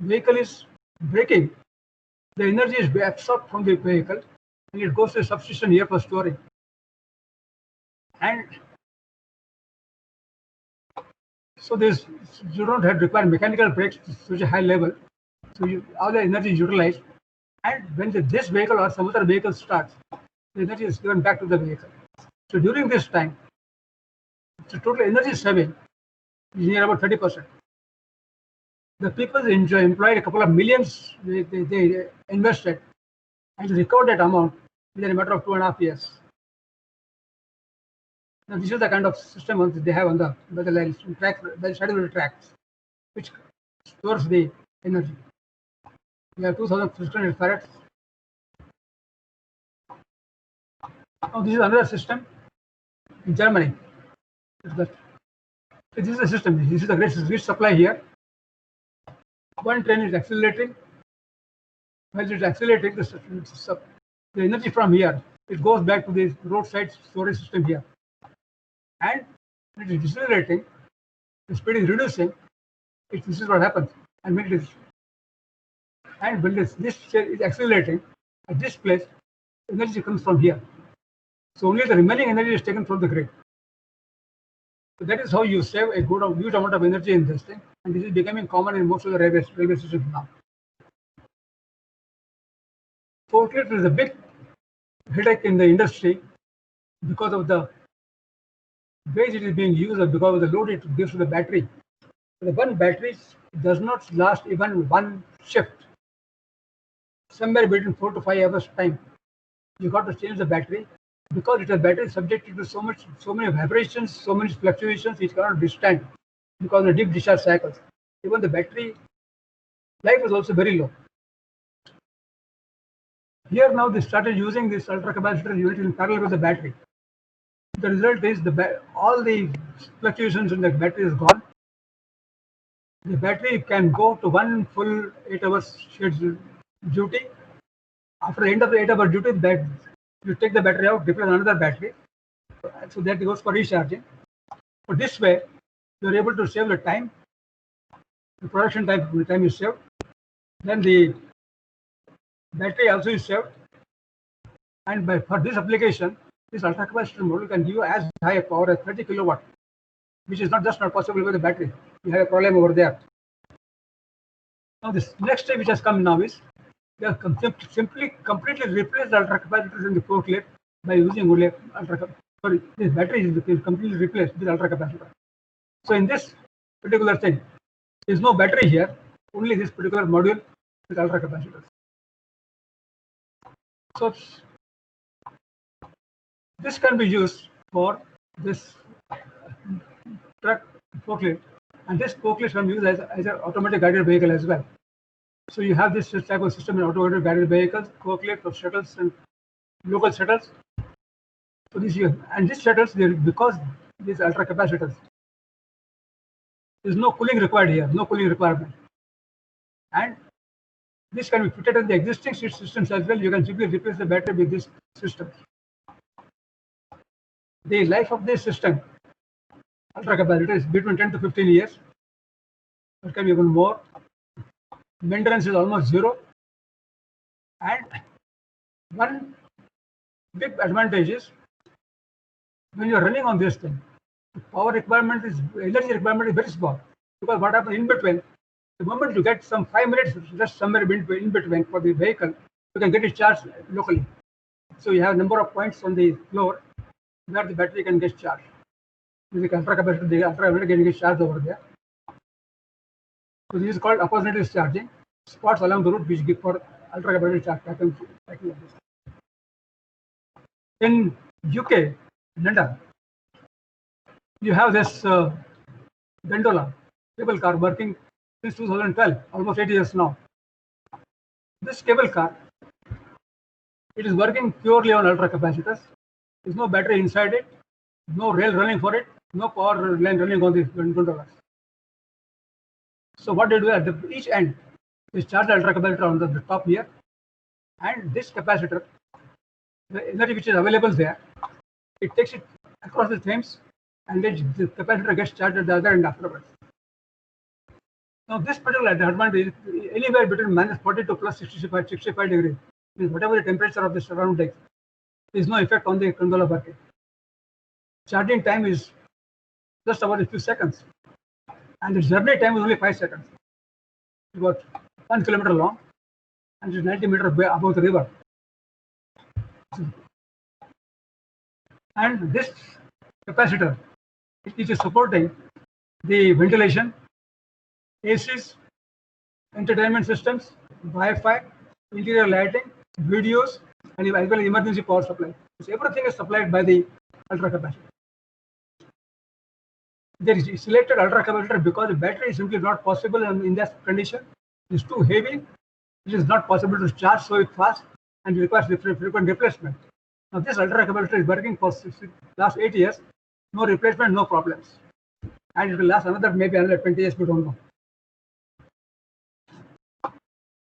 vehicle is braking, the energy is absorbed from the vehicle, and it goes to a substation here for storing. And so you don't have to require mechanical brakes to such a high level. So all the energy is utilized, and when this vehicle or some other vehicle starts, the energy is given back to the vehicle. So during this time, the total energy saving is near about 30%. The people employed a couple of millions they invested, and to recover that amount within a matter of 2.5 years. Now this is the kind of system they have on the side of the tracks, which stores the energy. We have 2,600 farads. Now this is another system in Germany. This is the system. This is the grid supply here. One train is accelerating. While it is accelerating, the energy from here, it goes back to the roadside storage system here. And when it is decelerating, the speed is reducing. This is what happens. And when this is accelerating, at this place, energy comes from here. So only the remaining energy is taken from the grid. So that is how you save a huge amount of energy in this thing. And this is becoming common in most of the railway systems now. Forklift is a big headache in the industry because of the way it is being used, or because of the load it gives to the battery. The one battery does not last even one shift. Somewhere between 4 to 5 hours time, you got to change the battery, because it is battery subjected to so many vibrations, so many fluctuations, it cannot withstand because of the deep discharge cycles. Even the battery life is also very low. Here now they started using this ultra capacitor unit in parallel with the battery. The result is all the fluctuations in the battery is gone. The battery can go to one full 8 hours duty. After the end of the 8-hour duty, you take the battery out, replace another battery, so that goes for recharging. So this way, you are able to save the time, the production time, the time is saved. Then the battery also is saved. And for this application, this ultra capacitor module can give you as high a power as 30 kilowatt, which is not possible with the battery. You have a problem over there. Now this next step which has come now is they have simply completely replaced the ultra capacitors in the forklift by using only sorry, this battery is completely replaced with ultra capacitor. So in this particular thing, there is no battery here, only this particular module with ultra capacitors. So this can be used for this truck forklift, and this forklift can be used as an automatic guided vehicle as well. So you have this type of system in automated guided vehicles, forklifts, or shuttles, and local shuttles. So this year, and these shuttles, because these ultra capacitors, there is no cooling required here, no cooling requirement, and this can be fitted in the existing systems as well. You can simply replace the battery with this system. The life of this system, ultra capacitor, is between 10 to 15 years. It can be even more. Maintenance is almost zero. And one big advantage is when you are running on this thing, the power requirement is, energy requirement is very small. Because what happens in between, the moment you get some 5 minutes just somewhere in between for the vehicle, you can get it charged locally. So you have a number of points on the floor where the battery can get charged. With the ultra capacitor, the ultra capacitor can get charged over there. So this is called opportunity charging. Spots along the route which give for ultra capacitor charge pattern. In UK, London, you have this gondola cable car working since 2012, almost 8 years now. This cable car, it is working purely on ultra capacitors. There's no battery inside it, no rail running for it, no power line running on the gondolas. So what they do at each end is charge the ultra capacitor on the top here, and this capacitor, the energy which is available there, it takes it across the Thames, and then the capacitor gets charged at the other end afterwards. Now this particular advantage is anywhere between -40 to plus 65 degrees. Means whatever the temperature of the surrounding, there is no effect on the gondola working. Charging time is just about a few seconds, and the journey time is only 5 seconds. It's about 1 kilometer long, and it's 90 meters above the river. And this capacitor, it is supporting the ventilation, ACs, entertainment systems, Wi-Fi, interior lighting, videos, and as well as emergency power supply. So everything is supplied by the ultra capacitor. There is selected ultra capacitor because the battery is simply not possible in that condition. It is too heavy. It is not possible to charge so fast, and it requires frequent replacement. Now this ultra capacitor is working for last 8 years, no replacement, no problems, and it will last maybe another 20 years. We don't know.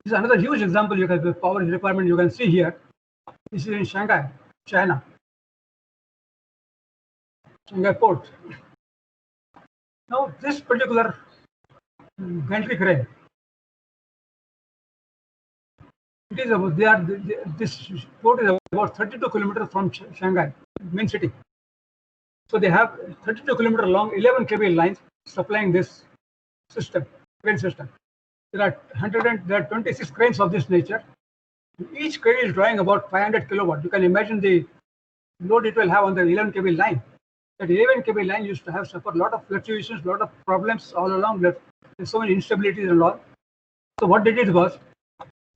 This is another huge example. You can the power requirement you can see here. This is in Shanghai, China, Shanghai port. Now this particular gantry crane, it is about this port is about 32 kilometers from Shanghai, main city. So they have 32 kilometer long 11 kV lines supplying this system, crane system. There are 26 cranes of this nature. Each crane is drawing about 500 kilowatt. You can imagine the load it will have on the 11 kV line. That 11 kV line used to have suffered a lot of fluctuations, a lot of problems all along. There's so many instabilities and all. So what they did was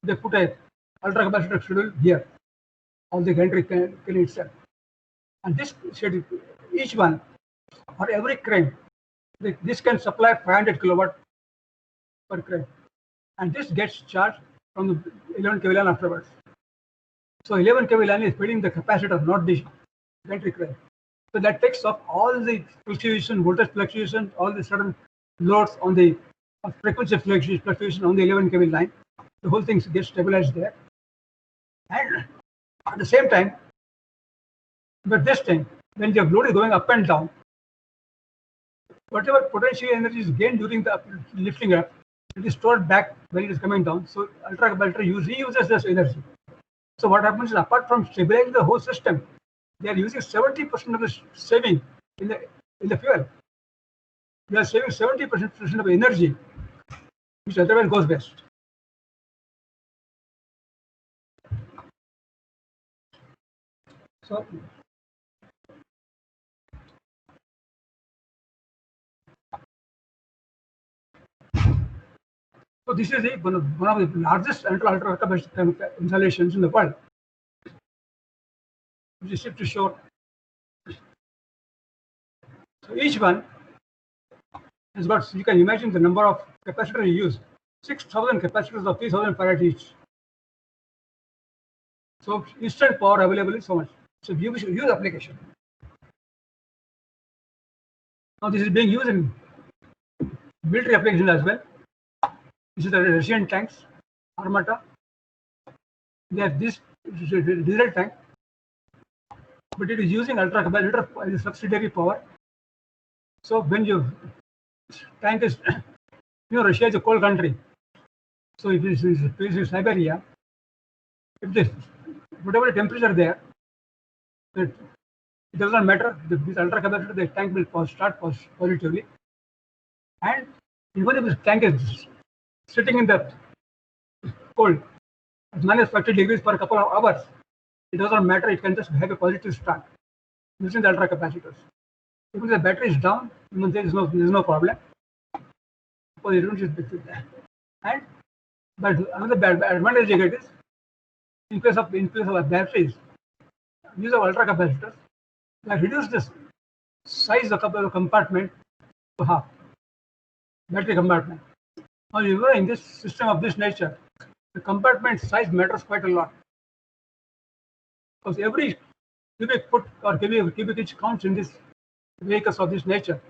they put a ultra capacitor schedule here on the gantry crane itself. And this schedule, each one or every crane, this can supply 500 kilowatt per crane. And this gets charged from the 11 kV line afterwards. So 11 kV line is feeding the capacitor, not the gantry crane. So that takes off all the fluctuation, voltage fluctuation, all the sudden loads on the frequency fluctuation on the 11 kV line. The whole thing gets stabilized there. And at the same time, but this thing, when the load is going up and down, whatever potential energy is gained during the lifting up, it is stored back when it is coming down. So ultra capacitor reuses this energy. So what happens is, apart from stabilizing the whole system, they are using 70% of the saving in the fuel. They are saving 70% of energy, which otherwise goes waste. So So this is one of the largest ultra capacity installations in the world, which is shipped to shore. So each one has got, you can imagine the number of capacitors you use, 6,000 capacitors of 3,000 farad each. So instant power available is so much. So huge application. Now this is being used in military applications as well. This is the Russian tanks, Armata. They have this diesel tank, but it is using ultra capacitor as a subsidiary power. So when your tank is, Russia is a cold country. So if it is placed in Siberia, if this whatever temperature there, it does not matter. This ultra capacitor, the tank will start positively, and even if the tank is sitting in the cold at -40 degrees for a couple of hours, it does not matter. It can just have a positive start using the ultra capacitors. Even the battery is down, even there is no problem. And but another bad advantage you get is in place of batteries, use of ultra capacitors, they reduce the size of the compartment to half. Battery compartment. Now in this system of this nature, the compartment size matters quite a lot, because every cubic foot or cubic inch counts in these vehicles of this nature.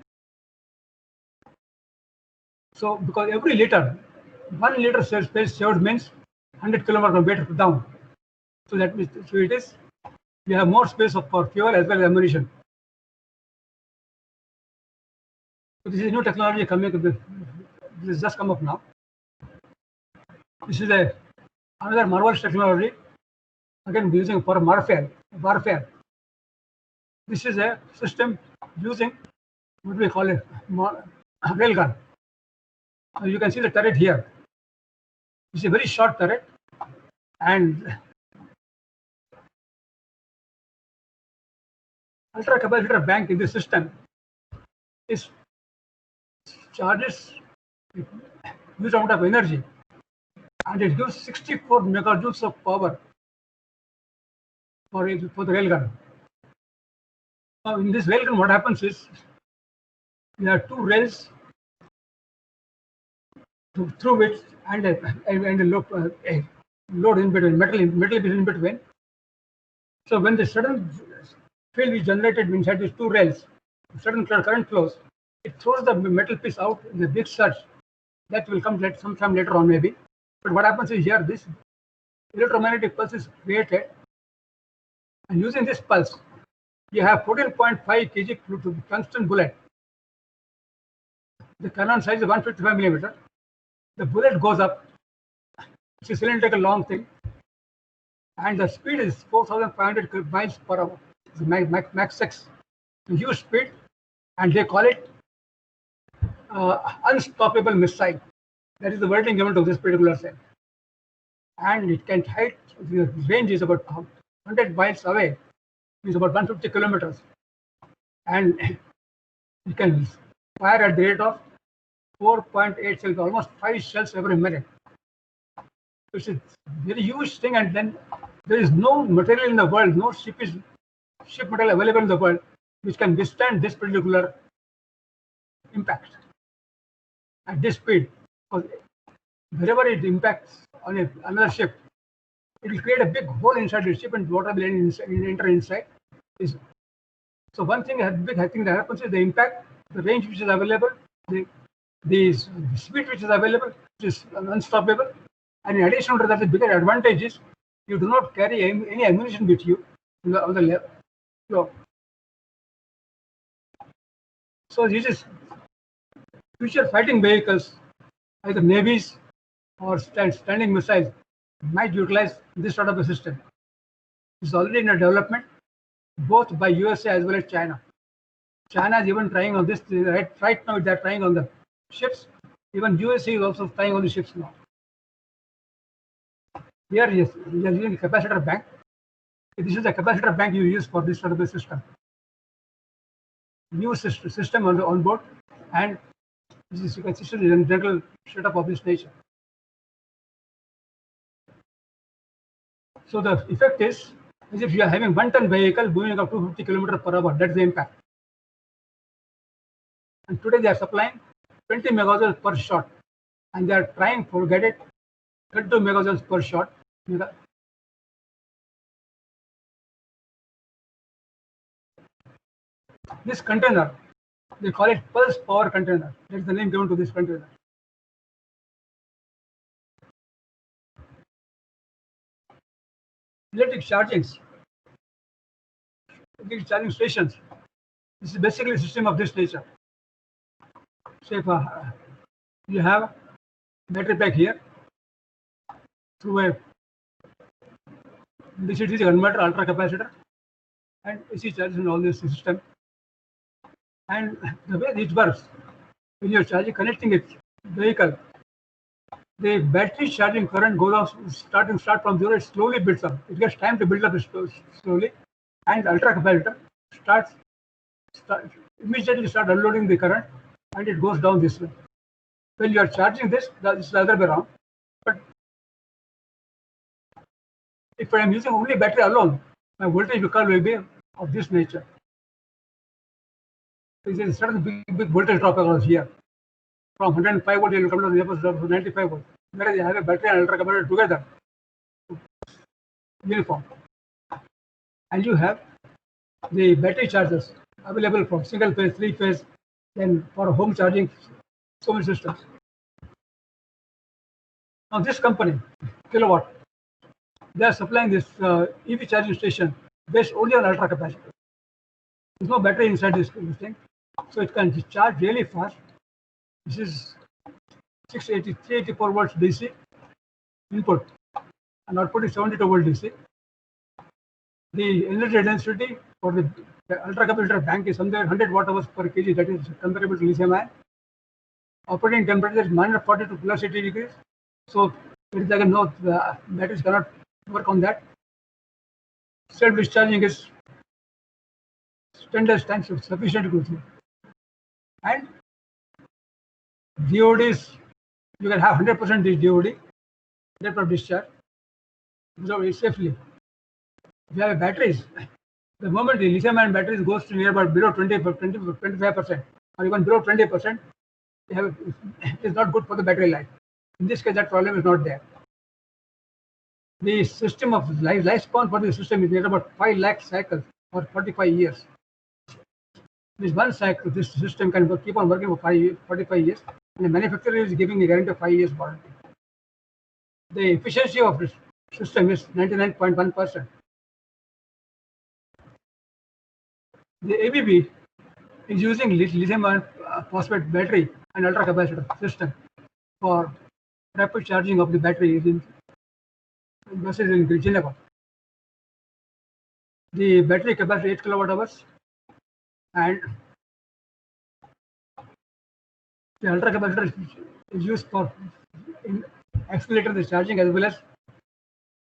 So because every liter, 1 liter space saved means 100 kilometers of weight down. So that means, we have more space for fuel as well as ammunition. So this is new technology coming. This has just come up now. This is another marvelous technology, again using for warfare. This is a system using what we call a railgun. You can see the turret here. It's a very short turret, and ultra capacitor bank in the system is charges huge amount of energy, and it gives 64 megajoules of power for the railgun. Now in this railgun, what happens is there are 2 rails through which and a load in between, metal in between. So when the sudden field is generated inside these 2 rails, sudden current flows, it throws the metal piece out in a big surge. That will come sometime later on maybe. But what happens is here, this electromagnetic pulse is created, and using this pulse, you have 14.5 kg tungsten bullet. The cannon size is 155 millimeter. The bullet goes up. It's a cylindrical long thing, and the speed is 4,500 miles per hour. It's Mach 6. A huge speed, and they call it unstoppable missile. That is the wording given to this particular cell. And it can height, the range is about 100 miles away, is about 150 kilometers. And it can fire at the rate of 4.8 shells, almost 5 shells every minute. It's a very huge thing, and then there is no material in the world, no ship material available in the world which can withstand this particular impact at this speed. Because wherever it impacts on another ship, it will create a big hole inside the ship, and water will enter inside. So one thing, big thing that happens is the impact, the range which is available, the speed which is available, which is unstoppable. And in addition to that, the bigger advantage is you do not carry any ammunition with you on the floor. So this is future fighting vehicles, either navies or standing missiles, might utilize this sort of a system. It's already in a development, both by USA as well as China. China is even trying on this. Right now, they're trying on the ships. Even USA is also trying on the ships now. Here, yes, we are using a capacitor bank. This is a capacitor bank you use for this sort of a system. New system on board, and this is, you can see the general setup of this nature. So the effect is as if you are having 1-ton vehicle moving up to 50 kilometers per hour. That's the impact. And today they are supplying 20 megajoules per shot, and they are trying to get it 32 megajoules per shot. This container, they call it pulse power container. That's the name given to this container. Electric chargings, electric charging stations. This is basically a system of this nature. Say you have battery pack here through a DC converter, ultra capacitor, and AC charges in all this system. And the way it works, when you're charging, connecting it vehicle, the battery charging current goes off, start from zero, it slowly builds up. It gets time to build up slowly, and the ultra capacitor immediately start unloading the current, and it goes down this way. When you are charging this is the other way around. But if I am using only battery alone, my voltage curve will be of this nature. There is a certain big voltage drop across here. From 105 volt, you will come to 95 volt. Whereas you have a battery and ultra capacitor together, uniform. And you have the battery chargers available from single phase, 3-phase, then for home charging, so many systems. Now this company, Kilowatt, they are supplying this EV charging station based only on ultra capacitor. There's no battery inside this thing, so it can charge really fast. This is 384 volts DC input, and output is 72 volt DC. The energy density for the ultra capacitor bank is somewhere 100 watt hours per kg. That is comparable to lithium ion. Operating temperature is minus 40 to plus 80 degrees. So it is like no, the batteries cannot work on that. Self discharging is 10 times sufficient to go. And DODs, you can have 100% DOD, depth of discharge, so safely. If you have batteries, the moment the lithium-ion batteries goes to nearby below 25%, or even below 20%, it is not good for the battery life. In this case, that problem is not there. The system of lifespan for the system is near about 5 lakh cycles or 45 years. This one cycle, this system can keep on working for 45 years, and the manufacturer is giving a guarantee of 5 years warranty. The efficiency of this system is 99.1%. The ABB is using lithium ion phosphate battery and ultra capacitor system for rapid charging of the battery in buses in Geneva. The battery capacity 8 kilowatt hours, and the ultra capacitor is used for accelerator the charging as well as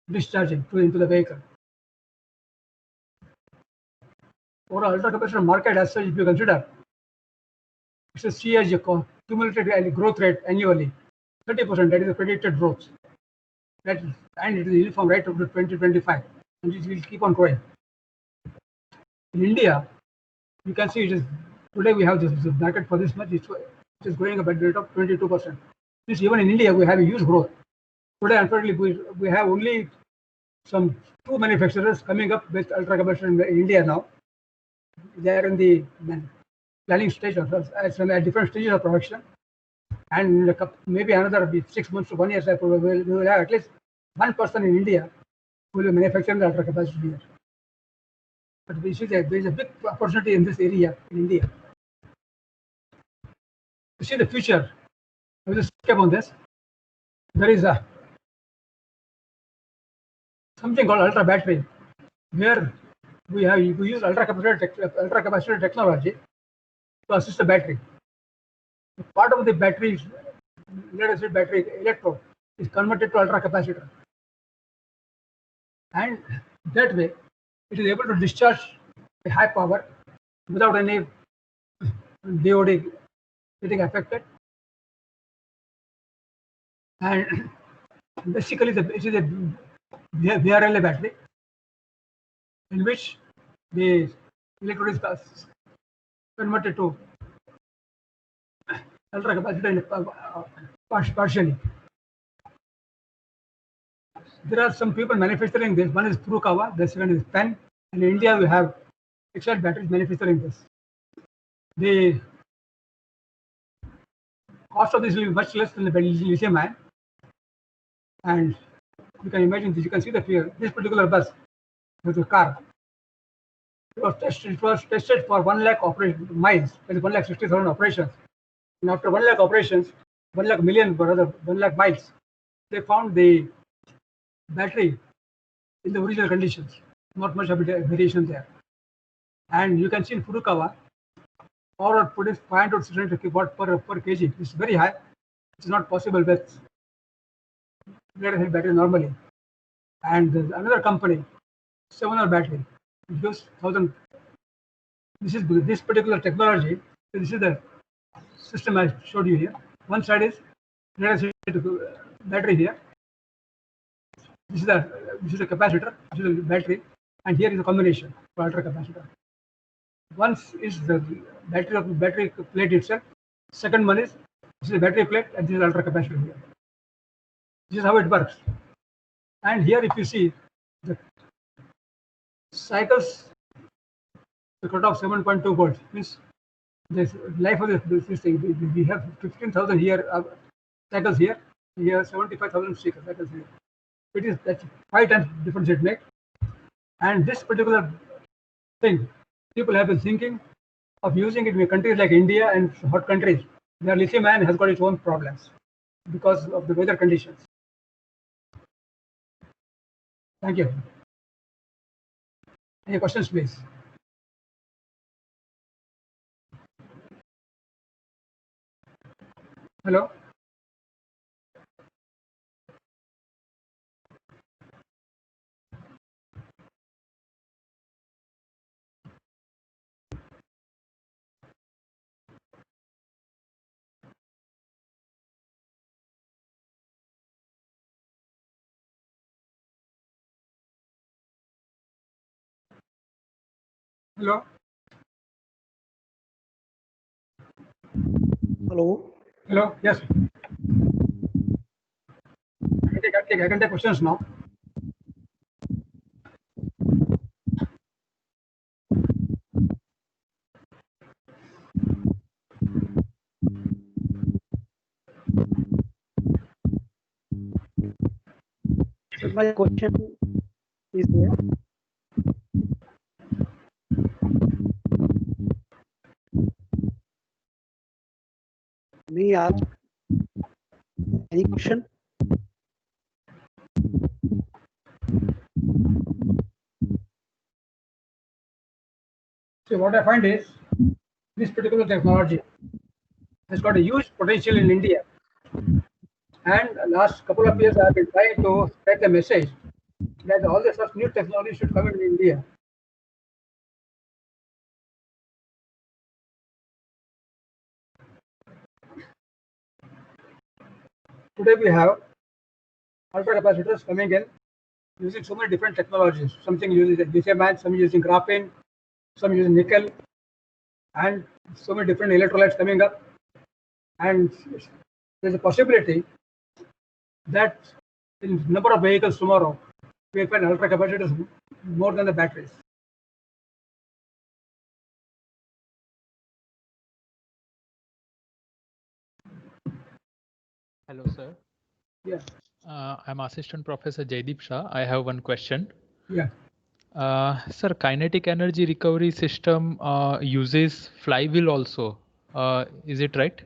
discharging into the vehicle. For ultra capacitor market as such, if you consider, it's a CAGR, cumulative growth rate annually, 30%. That is the predicted growth. And it is uniform right up to 2025, and it will keep on growing. In India, you can see it is today we have this market for this much. It is growing about the rate of 22%. Means even in India we have a huge growth. Today, unfortunately, we have only some 2 manufacturers coming up with ultra capacitor in India now. They are in the planning stage of at different stages of production, and maybe another 6 months to 1 year, we will have at least one person in India who will manufacture the ultra capacitor here. But we see that there is a big opportunity in this area in India. To see the future, I will just skip on this. There is something called ultra battery, where we use ultra capacitor technology to assist the battery. Part of the battery, let us say battery electrode, is converted to ultra capacitor, and that way it is able to discharge a high power without any DOD getting affected. And basically, it is a VRLA battery, in which the electrode is converted to ultra capacitor partially. There are some people manufacturing this. One is Furukawa, the second is Penn. In India, we have Exide batteries manufacturing this. The cost of this will be much less than the lithium ion. And you can imagine this, you can see the figure. This particular bus with a car, it was tested for 1 lakh miles, that is 1,60,000 operations. And after 1 lakh operations, 1 lakh million, or rather 1 lakh miles, they found the battery in the original conditions, not much of a variation there. And you can see in Furukawa, power output is 500 to 600 watt per kg. It's very high. It's not possible with lead-acid battery normally. And there's another company, 7R battery, it gives 1000. This particular technology. This is the system I showed you here. One side is lead-acid battery here. This is a capacitor. This is a battery, and here is a combination for ultra capacitor. One is the battery plate itself. Second one is this is a battery plate, and this is ultra capacitor here. This is how it works. And here, if you see the cycles, the cutoff 7.2 volts means the life of this thing. We have 15,000 here cycles here. Here 75,000 cycles here. It is that's 5 times difference it makes. And this particular thing, people have been thinking of using it in countries like India and hot countries where lithium ion has got its own problems because of the weather conditions. Thank you. Any questions, please? Hello? Hello? Hello. Hello? Yes. I can take questions now. So my question is there. May I ask any question? So what I find is this particular technology has got a huge potential in India. And last couple of years I have been trying to spread the message that all the such new technology should come in India. Today we have ultra capacitors coming in using so many different technologies. Something using lithium ion, some using graphene, some using nickel, and so many different electrolytes coming up. And there's a possibility that in number of vehicles tomorrow, we find ultra capacitors more than the batteries. Hello, sir. Yeah. I'm Assistant Professor Jaideep Shah. I have one question. Yeah. Sir, kinetic energy recovery system uses flywheel also. Is it right?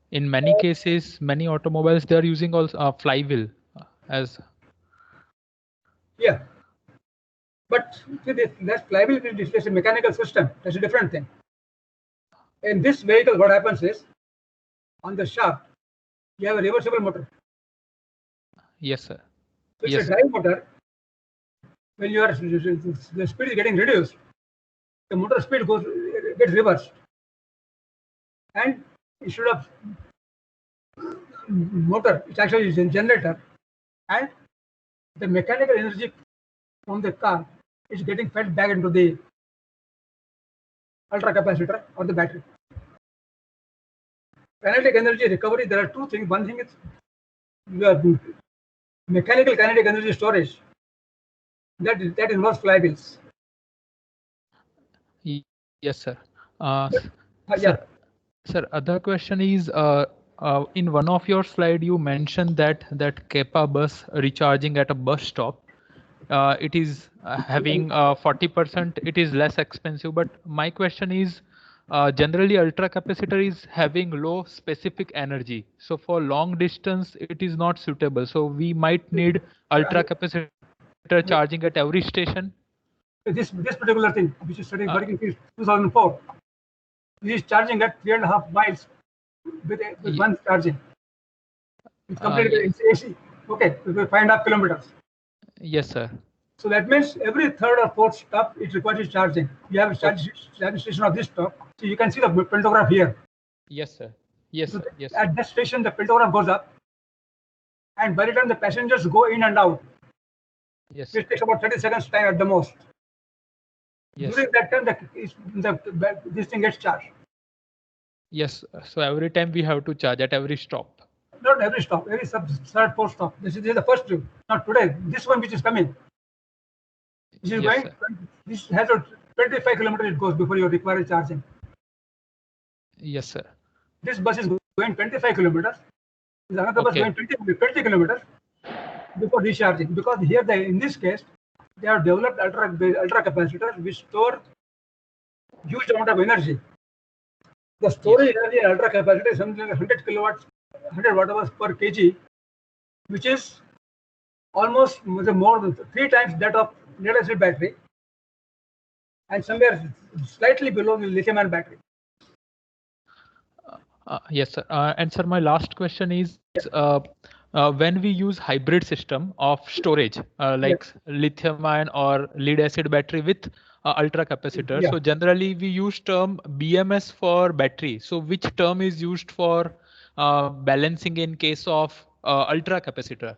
In many cases, many automobiles, they are using also flywheel as. Yeah. But that's flywheel will displace a mechanical system. That's a different thing. In this vehicle, what happens is on the shaft, you have a reversible motor. Yes, sir. So it's Yes, a drive motor. When the speed is getting reduced, the motor speed gets reversed. And instead of motor, it's actually a generator. And the mechanical energy from the car is getting fed back into the ultra capacitor or the battery. Kinetic energy recovery, there are two things. One thing is your mechanical kinetic energy storage. That involves flywheels. Yes, sir. Yeah. Sir, other question is, in one of your slide, you mentioned that Kepa bus recharging at a bus stop, it is having 40%. It is less expensive. But my question is, generally ultra capacitor is having low specific energy. So for long distance, it is not suitable. So we might need ultra capacitor charging at every station. This particular thing, which is studying working since 2004, this is charging at 3.5 miles with one charging. It's completely it's AC. Okay, with 5.5 kilometers. Yes, sir. So that means every third or fourth stop it requires charging. You have a charging station of this stop, so you can see the pantograph here. Yes, sir. Yes, So sir. Yes. at that station, the pantograph goes up, and by the time the passengers go in and out, Yes. it takes about 30 seconds time at the most. Yes. During that time, this thing gets charged. Yes. So every time we have to charge at every stop. Not every stop, every third, fourth stop. This is the first trip. Not today. This one which is coming. This is Yes, going. sir. This has a 25 kilometers it goes before you require charging. Yes, sir. This bus is going 25 kilometers. There's another bus going 20 kilometers before recharging. Because here, in this case, they have developed ultra capacitors which store huge amount of energy. The storage energy in ultra capacitor is something like 100 kilowatts, 100 watt hours per kg, which is almost more than 3 times that of lead acid battery, and somewhere slightly below the lithium-ion battery. Yes, sir. And sir, my last question is, when we use hybrid system of storage, like lithium-ion or lead-acid battery with ultra capacitor, so generally we use term BMS for battery. So which term is used for balancing in case of ultra capacitor?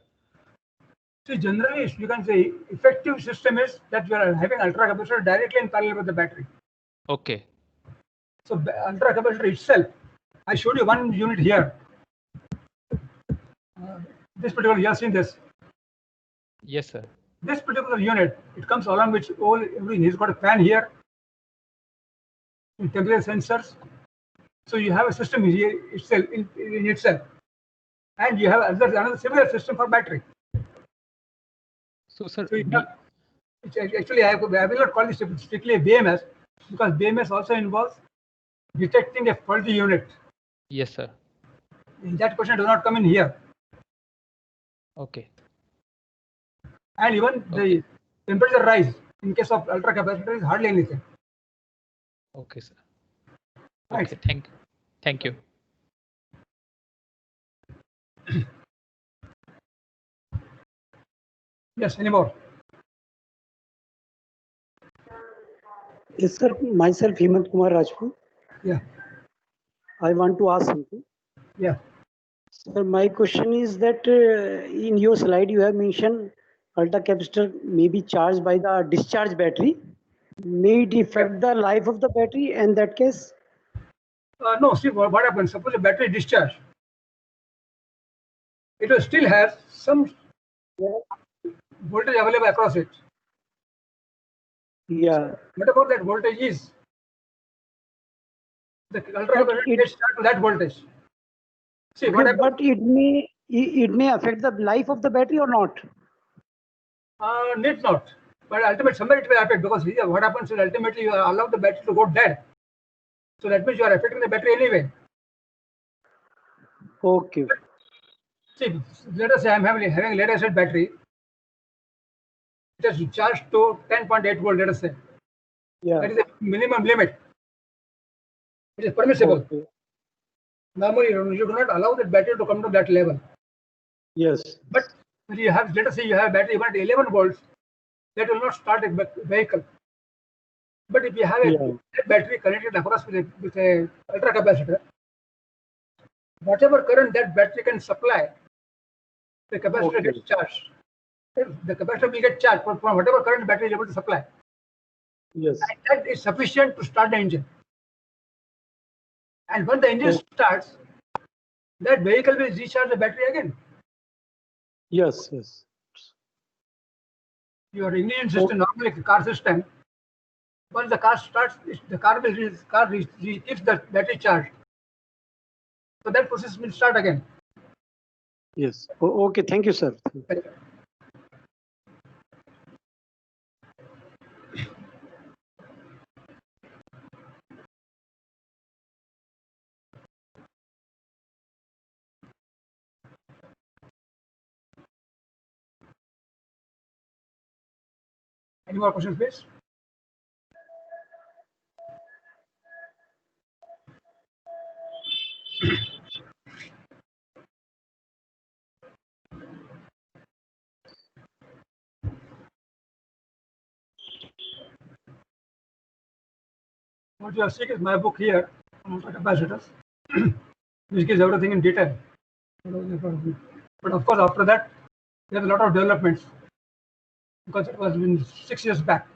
See, generally, you can say effective system is that you are having ultra capacitor directly in parallel with the battery. Okay. So ultra capacitor itself, I showed you one unit here. This particular, you have seen this. Yes, sir. This particular unit, it comes along with everything. He's got a fan here, temperature sensors. So you have a system here itself in itself, and you have another similar system for battery. So, sir, actually, I will not call this strictly a BMS because BMS also involves detecting a faulty unit. Yes, sir. That question does not come in here. Okay. And even the temperature rise in case of ultra capacitor is hardly anything. Okay, sir. Right. Okay, thank you. Yes, any more? Yes, sir. Myself, Hemant Kumar Rajput. Yeah. I want to ask something. Yeah. Sir, my question is that in your slide you have mentioned ultra capacitor may be charged by the discharge battery. May it affect the life of the battery in that case? No, see what happens. Suppose a battery discharge, it will still have some voltage available across it. Yeah. Whatever that voltage is, the ultra capacitor gets charged to that voltage. See what happens. But it may affect the life of the battery or not? Need not. But ultimately, somewhere it will affect because what happens is ultimately you allow the battery to go dead. So that means you are affecting the battery anyway. Okay. See, let us say I'm having a lead acid battery. It is charged to 10.8 volt, let us say. Yeah. That is the minimum limit. It is permissible. Okay. Normally, you do not allow that battery to come to that level. Yes. But when you have, let us say you have a battery even at 11 volts, that will not start a vehicle. But if you have a battery connected across with a ultra capacitor, whatever current that battery can supply, the capacitor gets charged. the capacitor will get charged from whatever current the battery is able to supply. Yes. And that is sufficient to start the engine. And when the engine starts, that vehicle will recharge the battery again. Yes. Yes. Your ignition system, normally the car system, once the car starts, the car will keeps the battery charged. So that process will start again. Yes. Okay. Thank you, sir. Any more questions, please? What you are seeing is my book here on capacitors, which gives everything in detail. But of course, after that, there's a lot of developments because it was been 6 years back.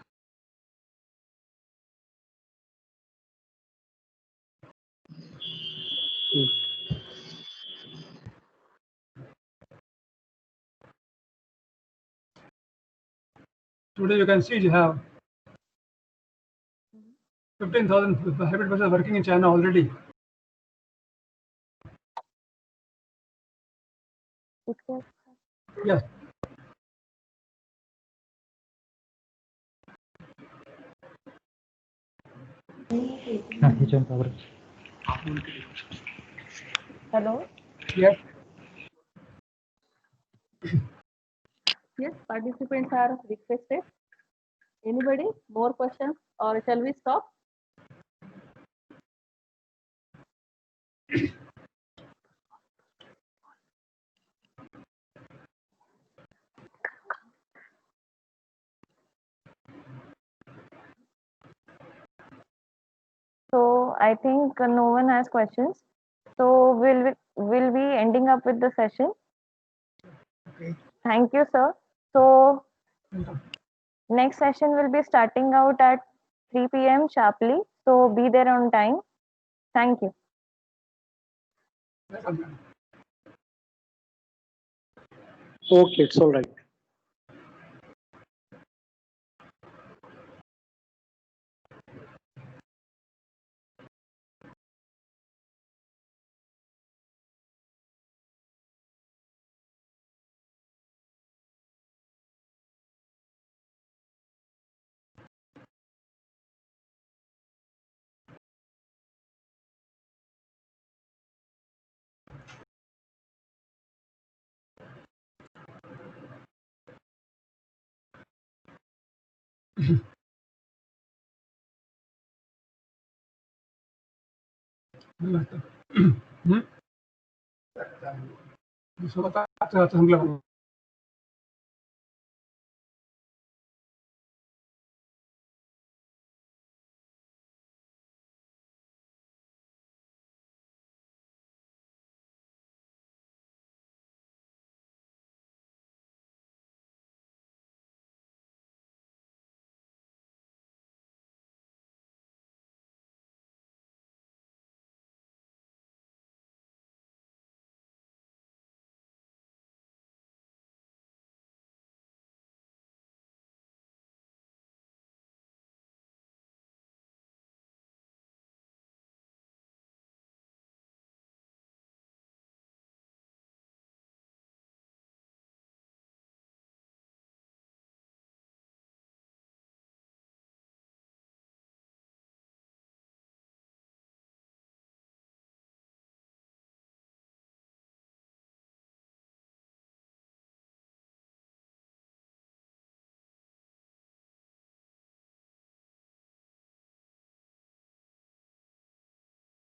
Today, you can see you have 15,000 hybrid buses working in China already. Yes. Hello. Yes. Yes, participants are requested. Anybody? More questions or shall we stop? So I think no one has questions. So we'll be ending up with the session. Okay. Thank you, sir. So Welcome. next session will be starting out at 3 p.m. sharply. So be there on time. Thank you. Welcome. Okay. It's all right. Welcome. So,